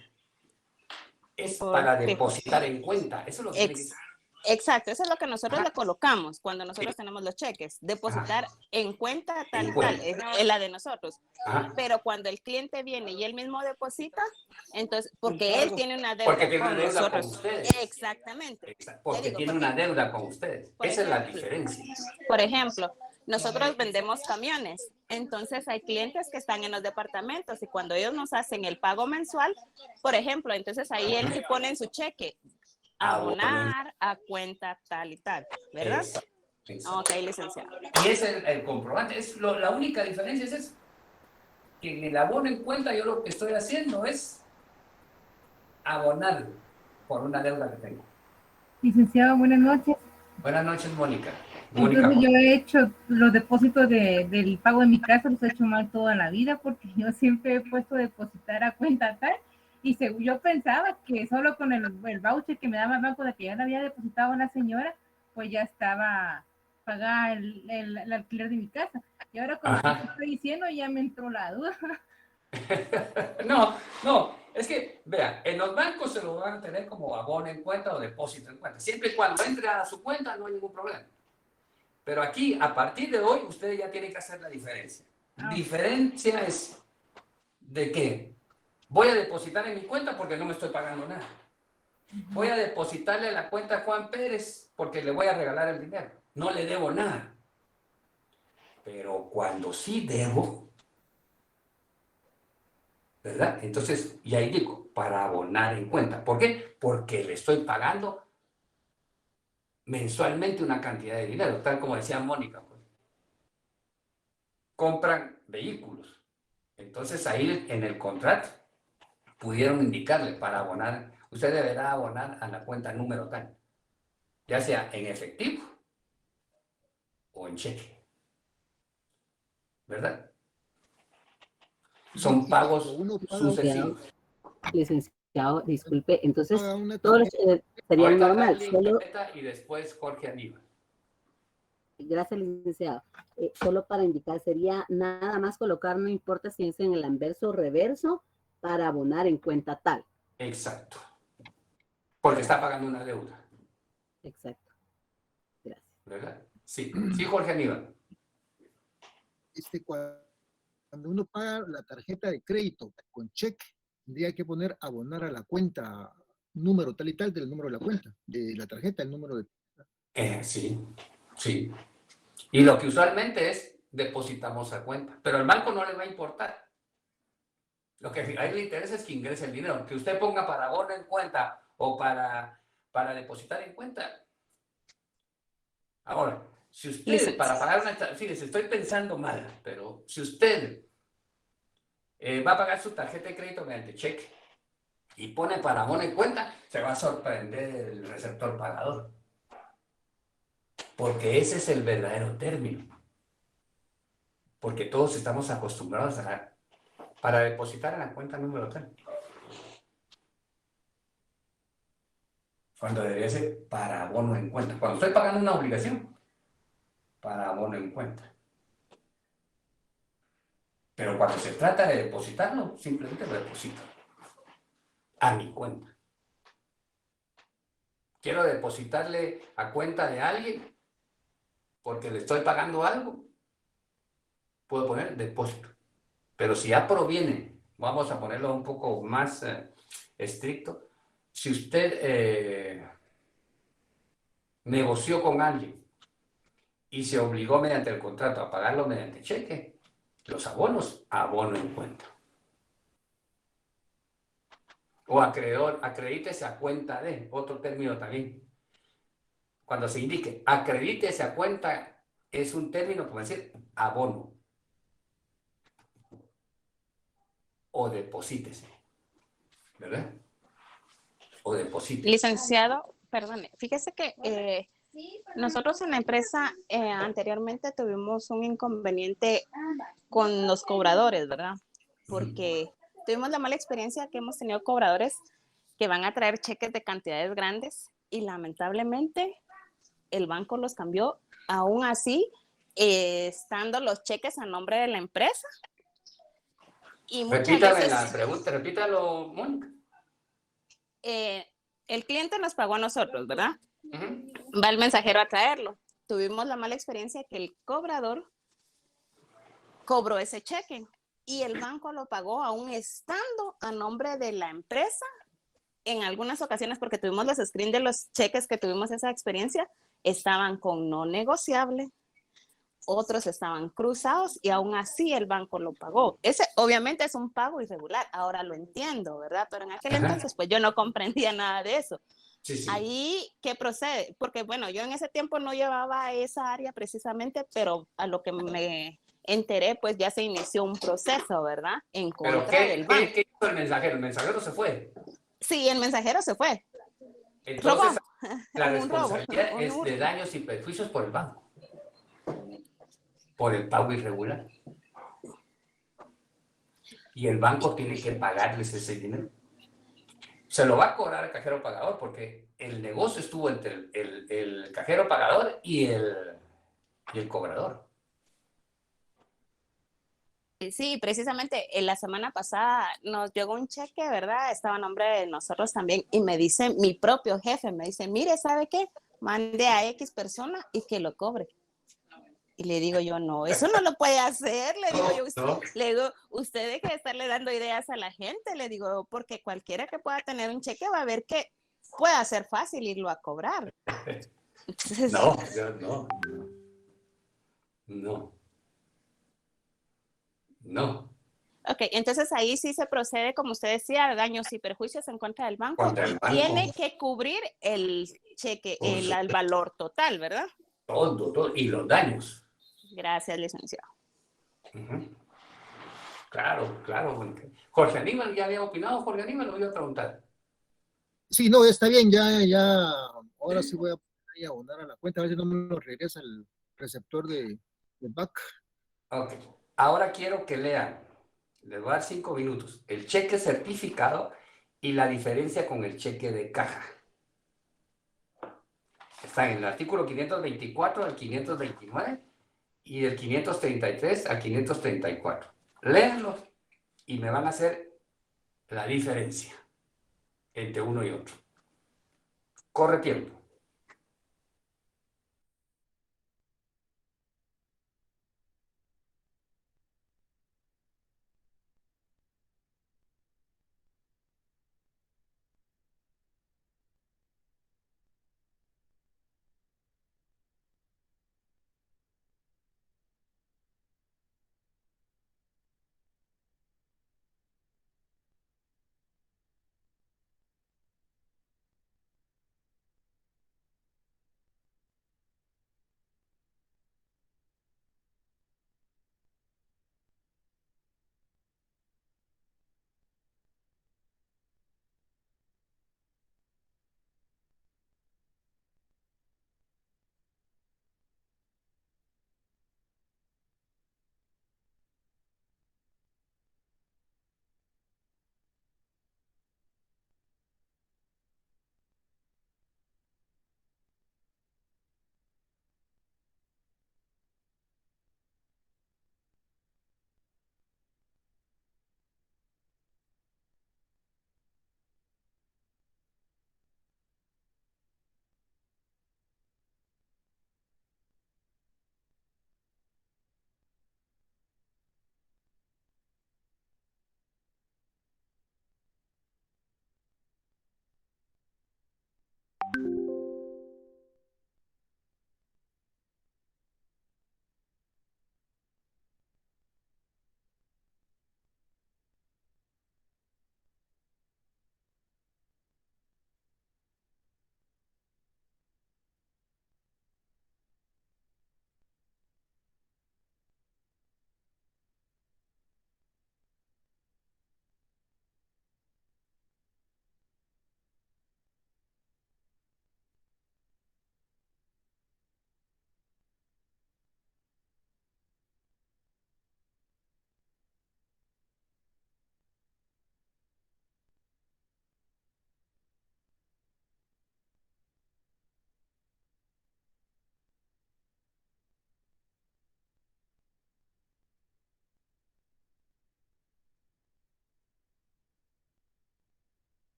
Es para depositar en cuenta. Eso es lo que tiene que decir. Exacto, eso es lo que nosotros le colocamos cuando nosotros tenemos los cheques. Depositar en cuenta tal y tal, es la de nosotros. Ajá. Pero cuando el cliente viene y él mismo deposita, entonces, porque él tiene una deuda Porque tiene con una deuda con nosotros. ustedes. Exactamente. Porque Te digo, tiene una deuda con ustedes. por Esa es la ejemplo, diferencia. Por ejemplo, nosotros vendemos camiones, entonces hay clientes que están en los departamentos y cuando ellos nos hacen el pago mensual, por ejemplo, entonces ahí él se pone en su cheque, abonar a cuenta tal y tal, ¿verdad? Exacto. Ok, licenciado. Y es el comprobante. La única diferencia es eso. Que en el abono en cuenta yo lo que estoy haciendo es abonar por una deuda que tengo. Licenciado, buenas noches. Buenas noches, Mónica. Entonces yo he hecho los depósitos del pago de mi casa, los he hecho mal toda la vida porque yo siempre he puesto depositar a cuenta tal y yo pensaba que solo con el voucher que me daba el banco de que ya le había depositado a la señora, pues ya estaba pagada el alquiler de mi casa. Y ahora con lo que estoy diciendo ya me entró la duda. No, es que, vea, en los bancos se lo van a tener como abono en cuenta o depósito en cuenta. Siempre y cuando entre a su cuenta no hay ningún problema. Pero aquí, a partir de hoy, ustedes ya tienen que hacer la diferencia. Diferencia es de que voy a depositar en mi cuenta porque no me estoy pagando nada. Voy a depositarle a la cuenta a Juan Pérez porque le voy a regalar el dinero. No le debo nada. Pero cuando sí debo, ¿verdad? Entonces, y ahí digo, para abonar en cuenta. ¿Por qué? Porque le estoy pagando mensualmente una cantidad de dinero, tal como decía Mónica. Pues. Compran vehículos. Entonces, ahí en el contrato pudieron indicarle para abonar, usted deberá abonar a la cuenta número tal, ya sea en efectivo o en cheque. ¿Verdad? Son pagos sucesivos. Licenciado, disculpe, entonces todos los serían normal. Solo, y después Jorge Aníbal. gracias, licenciado. Solo para indicar, sería nada más colocar, no importa si es en el anverso o reverso, para abonar en cuenta tal. Exacto. Porque está pagando una deuda. Exacto. Gracias. ¿Verdad? Sí, sí, Jorge Aníbal. Cuando uno paga la tarjeta de crédito con cheque, tendría que poner abonar a la cuenta número tal y tal del número de la cuenta, de la tarjeta, el número de... Sí, sí. Y lo que usualmente es depositamos a cuenta, pero al banco no le va a importar. Lo que a él le interesa es que ingrese el dinero, que usted ponga para abono en cuenta o para depositar en cuenta. Ahora, si usted, para pagar una... Fíjese, estoy pensando mal, pero si usted va a pagar su tarjeta de crédito mediante cheque y pone para abono en cuenta, se va a sorprender el receptor pagador. Porque ese es el verdadero término. Porque todos estamos acostumbrados para depositar en la cuenta número tal. Cuando debería ser para abono en cuenta. Cuando estoy pagando una obligación, para abono en cuenta. Pero cuando se trata de depositarlo, simplemente lo deposito a mi cuenta. Quiero depositarle a cuenta de alguien porque le estoy pagando algo, puedo poner depósito. Pero si ya proviene, vamos a ponerlo un poco más estricto, si usted negoció con alguien y se obligó mediante el contrato a pagarlo mediante cheque, los abonos, abono en cuenta. O acreedor, acredítese a cuenta de, otro término también. Cuando se indique acredítese a cuenta, es un término como decir abono. O deposítese. ¿Verdad? O deposítese. Licenciado, perdone, fíjese que nosotros en la empresa anteriormente tuvimos un inconveniente con los cobradores, ¿verdad? Porque tuvimos la mala experiencia que hemos tenido cobradores que van a traer cheques de cantidades grandes y lamentablemente el banco los cambió, aún así, estando los cheques a nombre de la empresa. Y muchas Repítame veces, la pregunta, repítalo, Mónica. el cliente nos pagó a nosotros, ¿verdad? Ujú. Va el mensajero a traerlo. Tuvimos la mala experiencia que el cobrador cobró ese cheque y el banco lo pagó aún estando a nombre de la empresa. En algunas ocasiones, porque tuvimos los screens de los cheques que tuvimos esa experiencia, estaban con no negociable, otros estaban cruzados y aún así el banco lo pagó. Ese obviamente es un pago irregular, ahora lo entiendo, ¿verdad? Pero en aquel entonces pues yo no comprendía nada de eso. Sí, sí. Ahí, ¿qué procede? Porque bueno, yo en ese tiempo no llevaba esa área precisamente, pero a lo que me enteré, pues ya se inició un proceso, ¿verdad? En Pero contra del banco. ¿qué hizo el mensajero? El mensajero se fue. Sí, el mensajero se fue. Entonces, Robó. la Un robo. responsabilidad Un es de hurto. daños y perjuicios por el banco, por el pago irregular. Y el banco tiene que pagarles ese dinero. Se lo va a cobrar el cajero pagador porque el negocio estuvo entre el cajero pagador y el cobrador. Sí, precisamente la semana pasada nos llegó un cheque, ¿verdad? Estaba a nombre de nosotros también y me dice mi propio jefe, me dice, mire, ¿sabe qué? Mande a X persona y que lo cobre. Y le digo yo, no, eso no lo puede hacer, le digo yo, No. le digo, usted deje de estarle dando ideas a la gente, le digo, porque cualquiera que pueda tener un cheque va a ver que pueda ser fácil irlo a cobrar. Entonces, No, no, no, no. ok, entonces ahí sí se procede, como usted decía, daños y perjuicios en contra del banco Contra el y banco. tiene que cubrir el cheque, Por el supuesto. valor total, ¿verdad? Todo. Y los daños. Gracias, licenciado. Ujú. Claro, claro. Jorge Aníbal ya había opinado, Jorge Aníbal lo iba a preguntar. Sí, no, está bien, ahora sí voy a poner y abonar a la cuenta, a ver si no me lo regresa el receptor de back. Ok. Ahora quiero que lean, les voy a dar 5 minutos, el cheque certificado y la diferencia con el cheque de caja. Está en el artículo 524 al 529 y del 533 al 534. Léanlos y me van a hacer la diferencia entre uno y otro. Corre tiempo.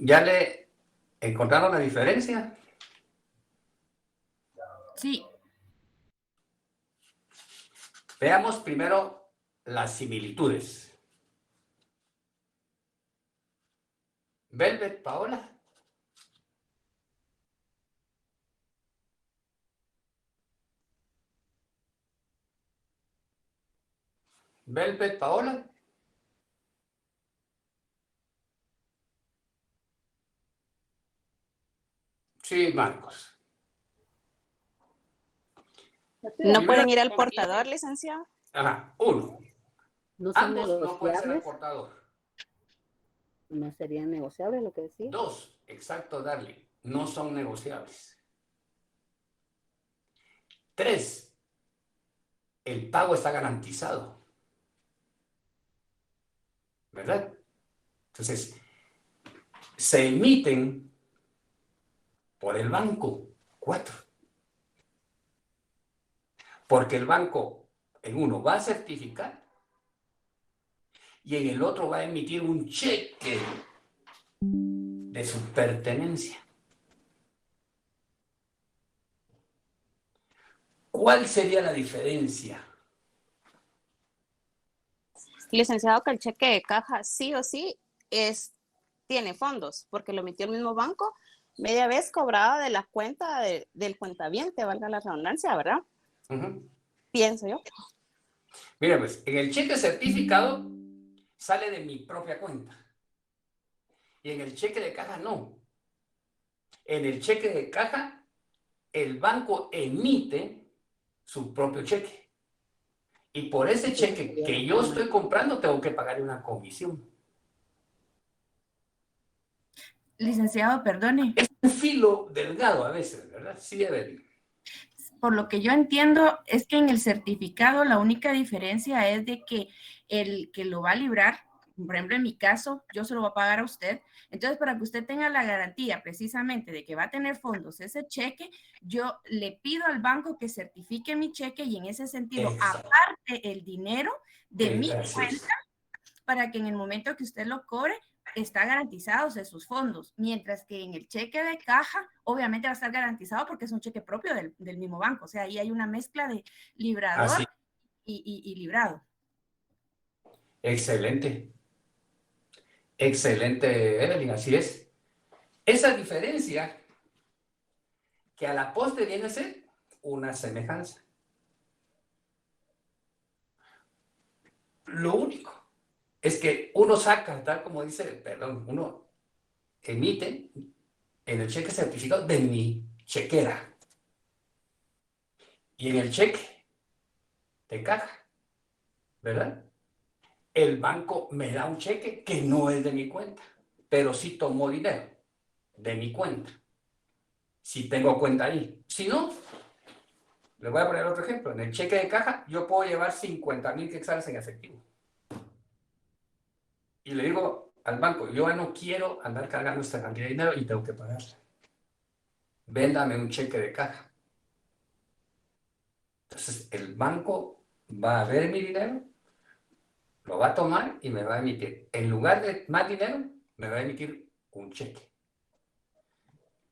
¿Ya le encontraron la diferencia? Sí, Veamos primero las similitudes. Velvet, Paola. Velvet, Paola. Sí, Marcos. ¿No pueden ir al portador, licenciado? Ajá, 1. No son Ambos no pueden ser el negociables. portador. No sería negociable lo que decía. 2, exacto, Darly, no son negociables. 3, el pago está garantizado. ¿Verdad? Entonces, se emiten por el banco 4. Porque el banco en uno va a certificar y en el otro va a emitir un cheque de su pertenencia. ¿Cuál sería la diferencia? Licenciado, que el cheque de caja sí o sí tiene fondos, porque lo emitió el mismo banco, media vez cobrado de la cuenta del cuentaviente, valga la redundancia, ¿verdad? Pienso yo. Mira, pues, en el cheque certificado sale de mi propia cuenta. Y en el cheque de caja no. En el cheque de caja, el banco emite su propio cheque. Y por ese cheque que yo estoy comprando, tengo que pagar una comisión. licenciado, perdone. Es un filo delgado a veces, ¿verdad? Sí, Evelyn. Por lo que yo entiendo es que en el certificado la única diferencia es de que el que lo va a librar, por ejemplo, en mi caso, yo se lo voy a pagar a usted. Entonces, para que usted tenga la garantía precisamente de que va a tener fondos ese cheque, yo le pido al banco que certifique mi cheque y en ese sentido, Exacto. aparte el dinero de mi Así es. cuenta para que en el momento que usted lo cobre, está garantizados de sus fondos, mientras que en el cheque de caja, obviamente va a estar garantizado porque es un cheque propio del mismo banco. O sea, ahí hay una mezcla de librador Así. y librado. Excelente. Excelente, Evelyn, así es. Esa diferencia que a la postre viene a ser una semejanza. Lo único es que uno saca, tal como dice, perdón, uno emite en el cheque certificado de mi chequera. Y en el cheque de caja, ¿verdad? El banco me da un cheque que no es de mi cuenta, pero sí tomó dinero de mi cuenta. Si tengo cuenta ahí. Si no, le voy a poner otro ejemplo. En el cheque de caja, yo puedo llevar 50,000 quetzales en efectivo. Y le digo al banco, yo ya no quiero andar cargando esta cantidad de dinero y tengo que pagarla. Véndame un cheque de caja. Entonces, el banco va a ver mi dinero, lo va a tomar y me va a emitir. En lugar de más dinero, me va a emitir un cheque.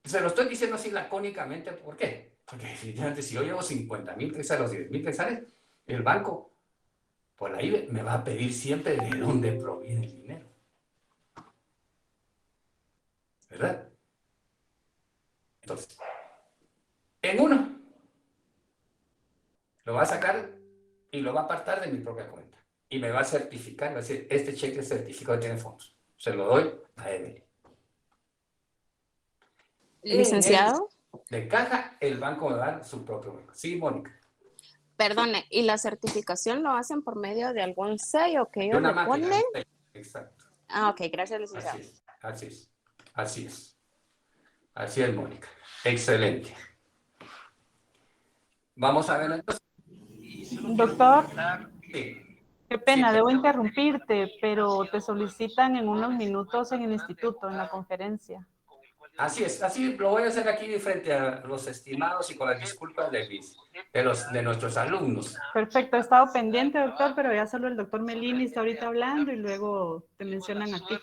Se lo estoy diciendo así lacónicamente, ¿por qué? Porque definitivamente si yo llevo 50,000 quetzales o 10,000 quetzales, el banco, por ahí me va a pedir siempre de dónde proviene el dinero. ¿Verdad? Entonces, en uno, lo va a sacar y lo va a apartar de mi propia cuenta. Y me va a certificar, va a decir, este cheque certificado tiene fondos. Se lo doy a Evelyn. Licenciado, De caja, el banco me va a dar su propio banco. Sí, Mónica. perdone, ¿y la certificación lo hacen por medio de algún sello que De ellos una le máquina. ponen? Exacto. Ah, ok, gracias, licenciado. Así es. Así es. Así es. Así es, Mónica. Excelente. Vamos a ver entonces. Doctor, Sí. qué pena, Sí. debo interrumpirte, pero te solicitan en unos minutos en el instituto, en la conferencia. Así es, así lo voy a hacer aquí frente a los estimados y con las disculpas de nuestros alumnos. Perfecto, he estado pendiente, doctor, pero ya solo el doctor Melini está ahorita hablando y luego te mencionan a ti.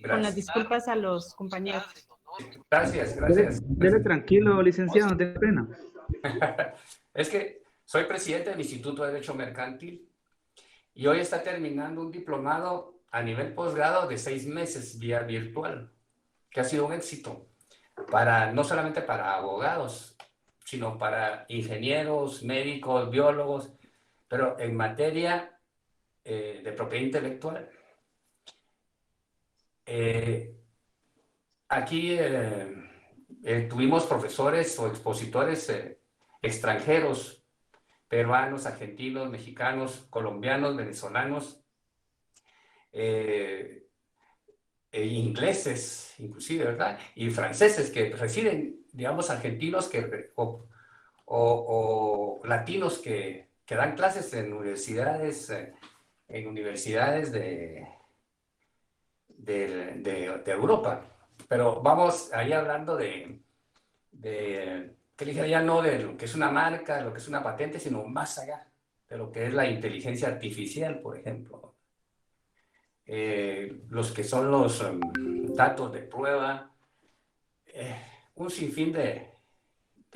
Con las Gracias. disculpas a los compañeros. Gracias, gracias. Dele tranquilo, licenciado, no tenga pena. Es que soy presidente del Instituto de Derecho Mercantil y hoy está terminando un diplomado a nivel posgrado de 6 meses vía virtual, que ha sido un éxito no solamente para abogados, sino para ingenieros, médicos, biólogos, pero en materia de propiedad intelectual. Aquí tuvimos profesores o expositores extranjeros, peruanos, argentinos, mexicanos, colombianos, venezolanos, ingleses, inclusive, ¿verdad? Y franceses que residen, digamos, argentinos o latinos que dan clases en universidades de Europa. Pero vamos ahí hablando que dije ya no de lo que es una marca, de lo que es una patente, sino más allá de lo que es la inteligencia artificial, por ejemplo. Los que son los datos de prueba, un sinfín de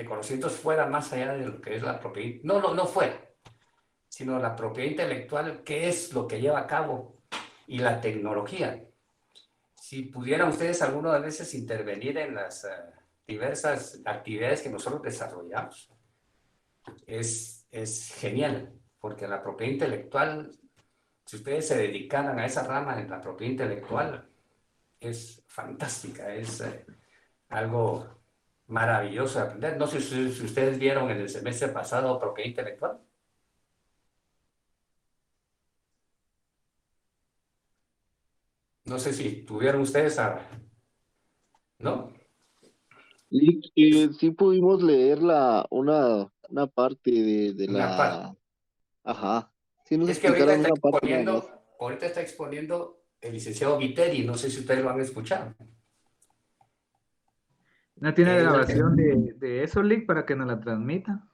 conocimientos fuera, más allá de lo que es la propiedad, no fuera, sino la propiedad intelectual, que es lo que lleva a cabo, y la tecnología. Si pudieran ustedes algunas veces intervenir en las diversas actividades que nosotros desarrollamos, es genial, porque la propiedad intelectual, si ustedes se dedicaran a esa rama de la propiedad intelectual, es fantástica, es algo maravilloso de aprender. No sé si ustedes vieron en el semestre pasado propiedad intelectual. No sé si tuvieron ustedes ¿no? Y sí pudimos leer una parte de Una parte. la... Ajá. Sí nos Es que ahorita explicaron una parte nada más. está exponiendo el licenciado Viteri, no sé si ustedes lo han escuchado. ¿No tiene grabación de eso, Lick, para que nos la transmita?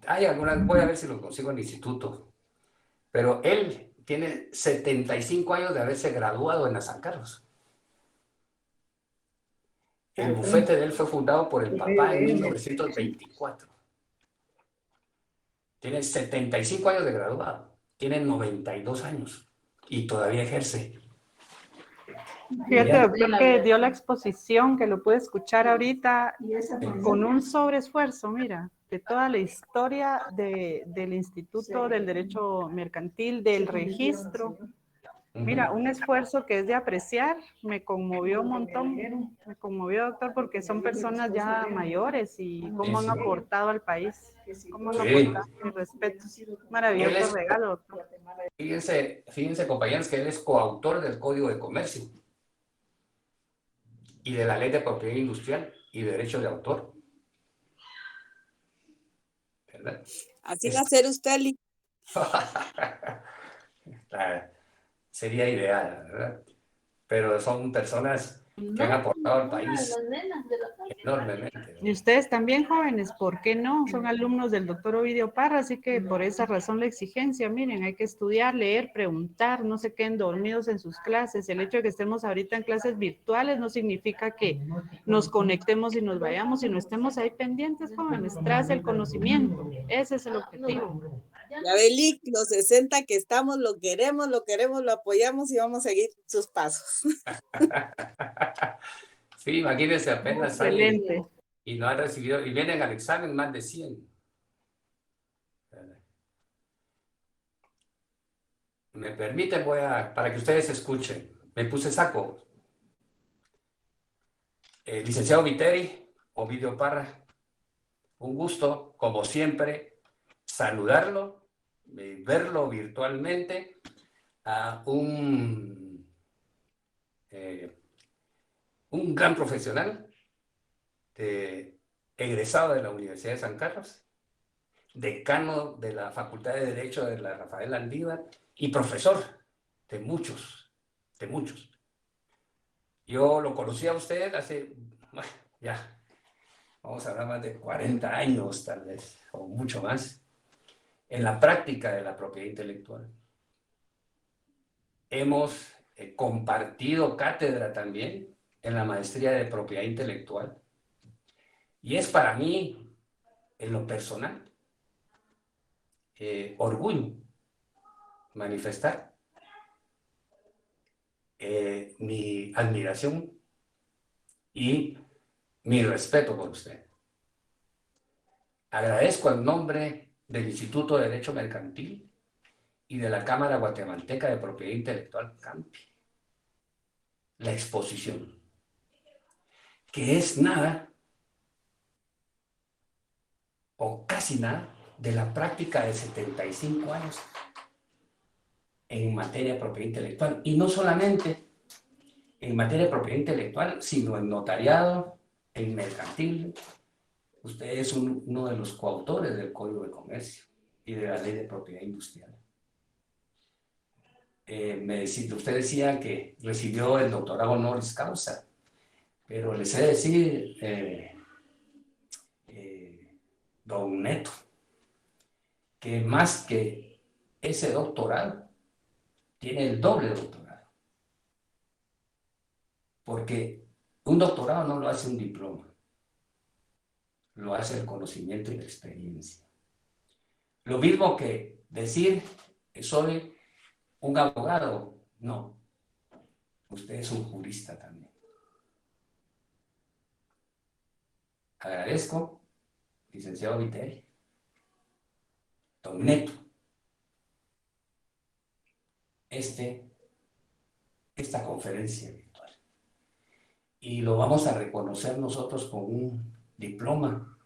Hay algunas, voy a ver si lo consigo en el instituto, pero él tiene 75 años de haberse graduado en la San Carlos. El bufete de él fue fundado por el papá en 1924. Tiene 75 años de graduado. Tiene 92 años y todavía ejerce. Fíjate, doctor, que dio la exposición, que lo pude escuchar ahorita, con un sobreesfuerzo, mira, de toda la historia del Instituto del Derecho Mercantil, del registro. Mira, un esfuerzo que es de apreciar, me conmovió un montón, me conmovió, doctor, porque son personas ya mayores y cómo han aportado al país, cómo han aportado, mi respeto. Maravilloso regalo, doctor. Fíjense, compañeros, que él es coautor del Código de Comercio y de la Ley de Propiedad Industrial y Derecho de Autor. ¿Verdad? Así va a ser usted, Lick. Sería ideal, ¿verdad? Pero son personas que han aportado al país enormemente. Y ustedes también, jóvenes, ¿por qué no? Son alumnos del doctor Ovidio Parra, así que por esa razón la exigencia, miren, hay que estudiar, leer, preguntar, no se queden dormidos en sus clases. El hecho de que estemos ahorita en clases virtuales no significa que nos conectemos y nos vayamos, sino estemos ahí pendientes, jóvenes, tras el conocimiento. Ese es el objetivo. Ya ve, Lick, los 60 que estamos, lo queremos, lo apoyamos y vamos a seguir sus pasos. Sí, imagínense, apenas Excelente. Y no han recibido, y vienen al examen más de 100. Me permiten, para que ustedes escuchen, me puse saco. Licenciado Viteri, Ovidio Parra, un gusto, como siempre, saludarlo, verlo virtualmente, a un gran profesional, egresado de la Universidad de San Carlos, decano de la Facultad de Derecho de la Rafael Landívar y profesor de muchos. Yo lo conocí a usted hace, ya, vamos a hablar más de 40 años tal vez, o mucho más, en la práctica de la propiedad intelectual. Hemos He compartido cátedra también en la maestría de propiedad intelectual. Y es para mí, en lo personal, orgullo manifestar mi admiración y mi respeto por usted. Agradezco en nombre del Instituto de Derecho Mercantil y de la Cámara Guatemalteca de Propiedad Intelectual CAMPI la exposición, que es nada o casi nada de la práctica de 75 años en materia de propiedad intelectual. Y no solamente en materia de propiedad intelectual, sino en notariado, en mercantil. Usted es uno de los coautores del Código de Comercio y de la Ley de Propiedad Industrial. Usted decía que recibió el doctorado honoris causa, pero les he de decir, don Neto, que más que ese doctorado, tiene el doble doctorado. Porque un doctorado no lo hace un diploma, lo hace el conocimiento y la experiencia. Lo mismo que decir que soy un abogado, no. Usted es un jurista también. Agradezco, licenciado Viteri, don Neto, esta conferencia virtual. Y lo vamos a reconocer nosotros con un diploma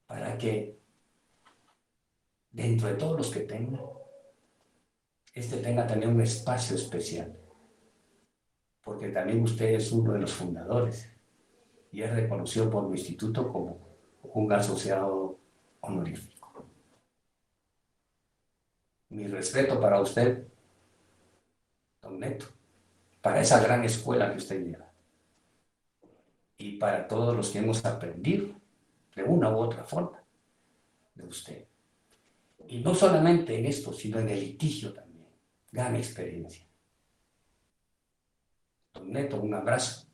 para que dentro de todos los que tenga, tenga también un espacio especial, porque también usted es uno de los fundadores y es reconocido por mi instituto como un asociado honorífico. Mi respeto para usted, don Neto, para esa gran escuela que usted lleva y para todos los que hemos aprendido de una u otra forma de usted. Y no solamente en esto, sino en el litigio también. Gran experiencia. Don Neto, un abrazo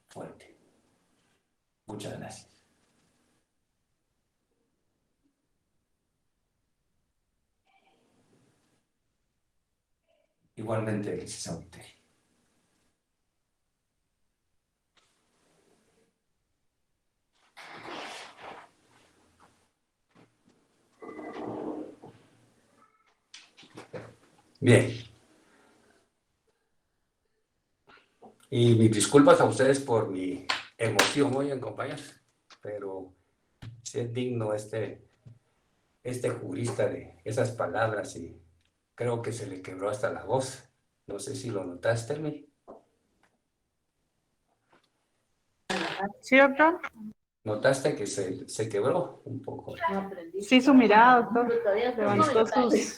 fuerte. Muchas gracias. Igualmente, licenciado Viteri. Bien. Y mis disculpas a ustedes por mi emoción hoy, compañeros, pero sí es digno este jurista de esas palabras y creo que se le quebró hasta la voz. No sé si lo notaste, Termi. Sí, doctor. ¿Notaste que se quebró un poco? Sí, su mirada, doctor.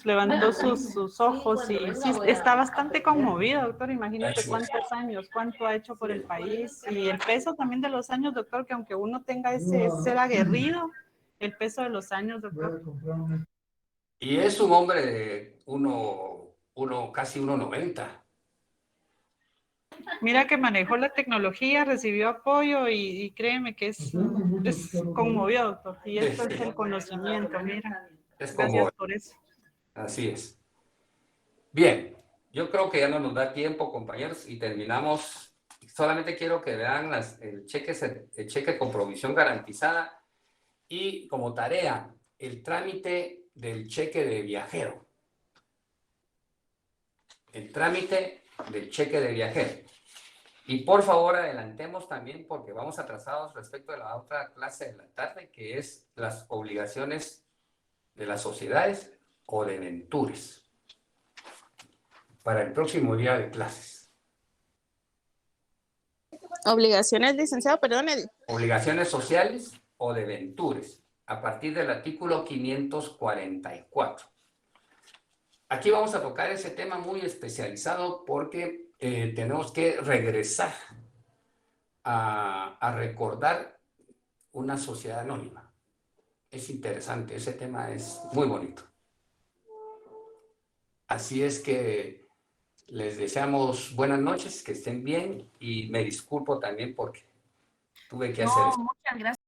Levantó sus ojos y sí, está bastante conmovido, doctor. Imagínate cuántos años, cuánto ha hecho por el país y el peso también de los años, doctor, que aunque uno tenga ese ser aguerrido, el peso de los años, doctor. Y es un hombre de casi 1,90. Mira que manejó la tecnología, recibió apoyo y créeme que es conmovido, doctor. Y esto es el conocimiento, mira. Gracias por eso. Así es. Bien, yo creo que ya no nos da tiempo, compañeros, y terminamos. Solamente quiero que vean el cheque con provisión garantizada y como tarea, el trámite del cheque de viajero. El trámite del cheque de viajero. Y por favor adelantemos también porque vamos atrasados respecto a la otra clase de la tarde, que es las obligaciones de las sociedades o de ventures para el próximo día de clases. Obligaciones, licenciado, perdone. Obligaciones sociales o de ventures a partir del artículo 544. Aquí vamos a tocar ese tema muy especializado porque tenemos que regresar a recordar una sociedad anónima. Es interesante, ese tema es muy bonito. Así es que Les deseamos buenas noches, que estén bien y me disculpo también porque tuve que hacer No, esto. muchas gracias.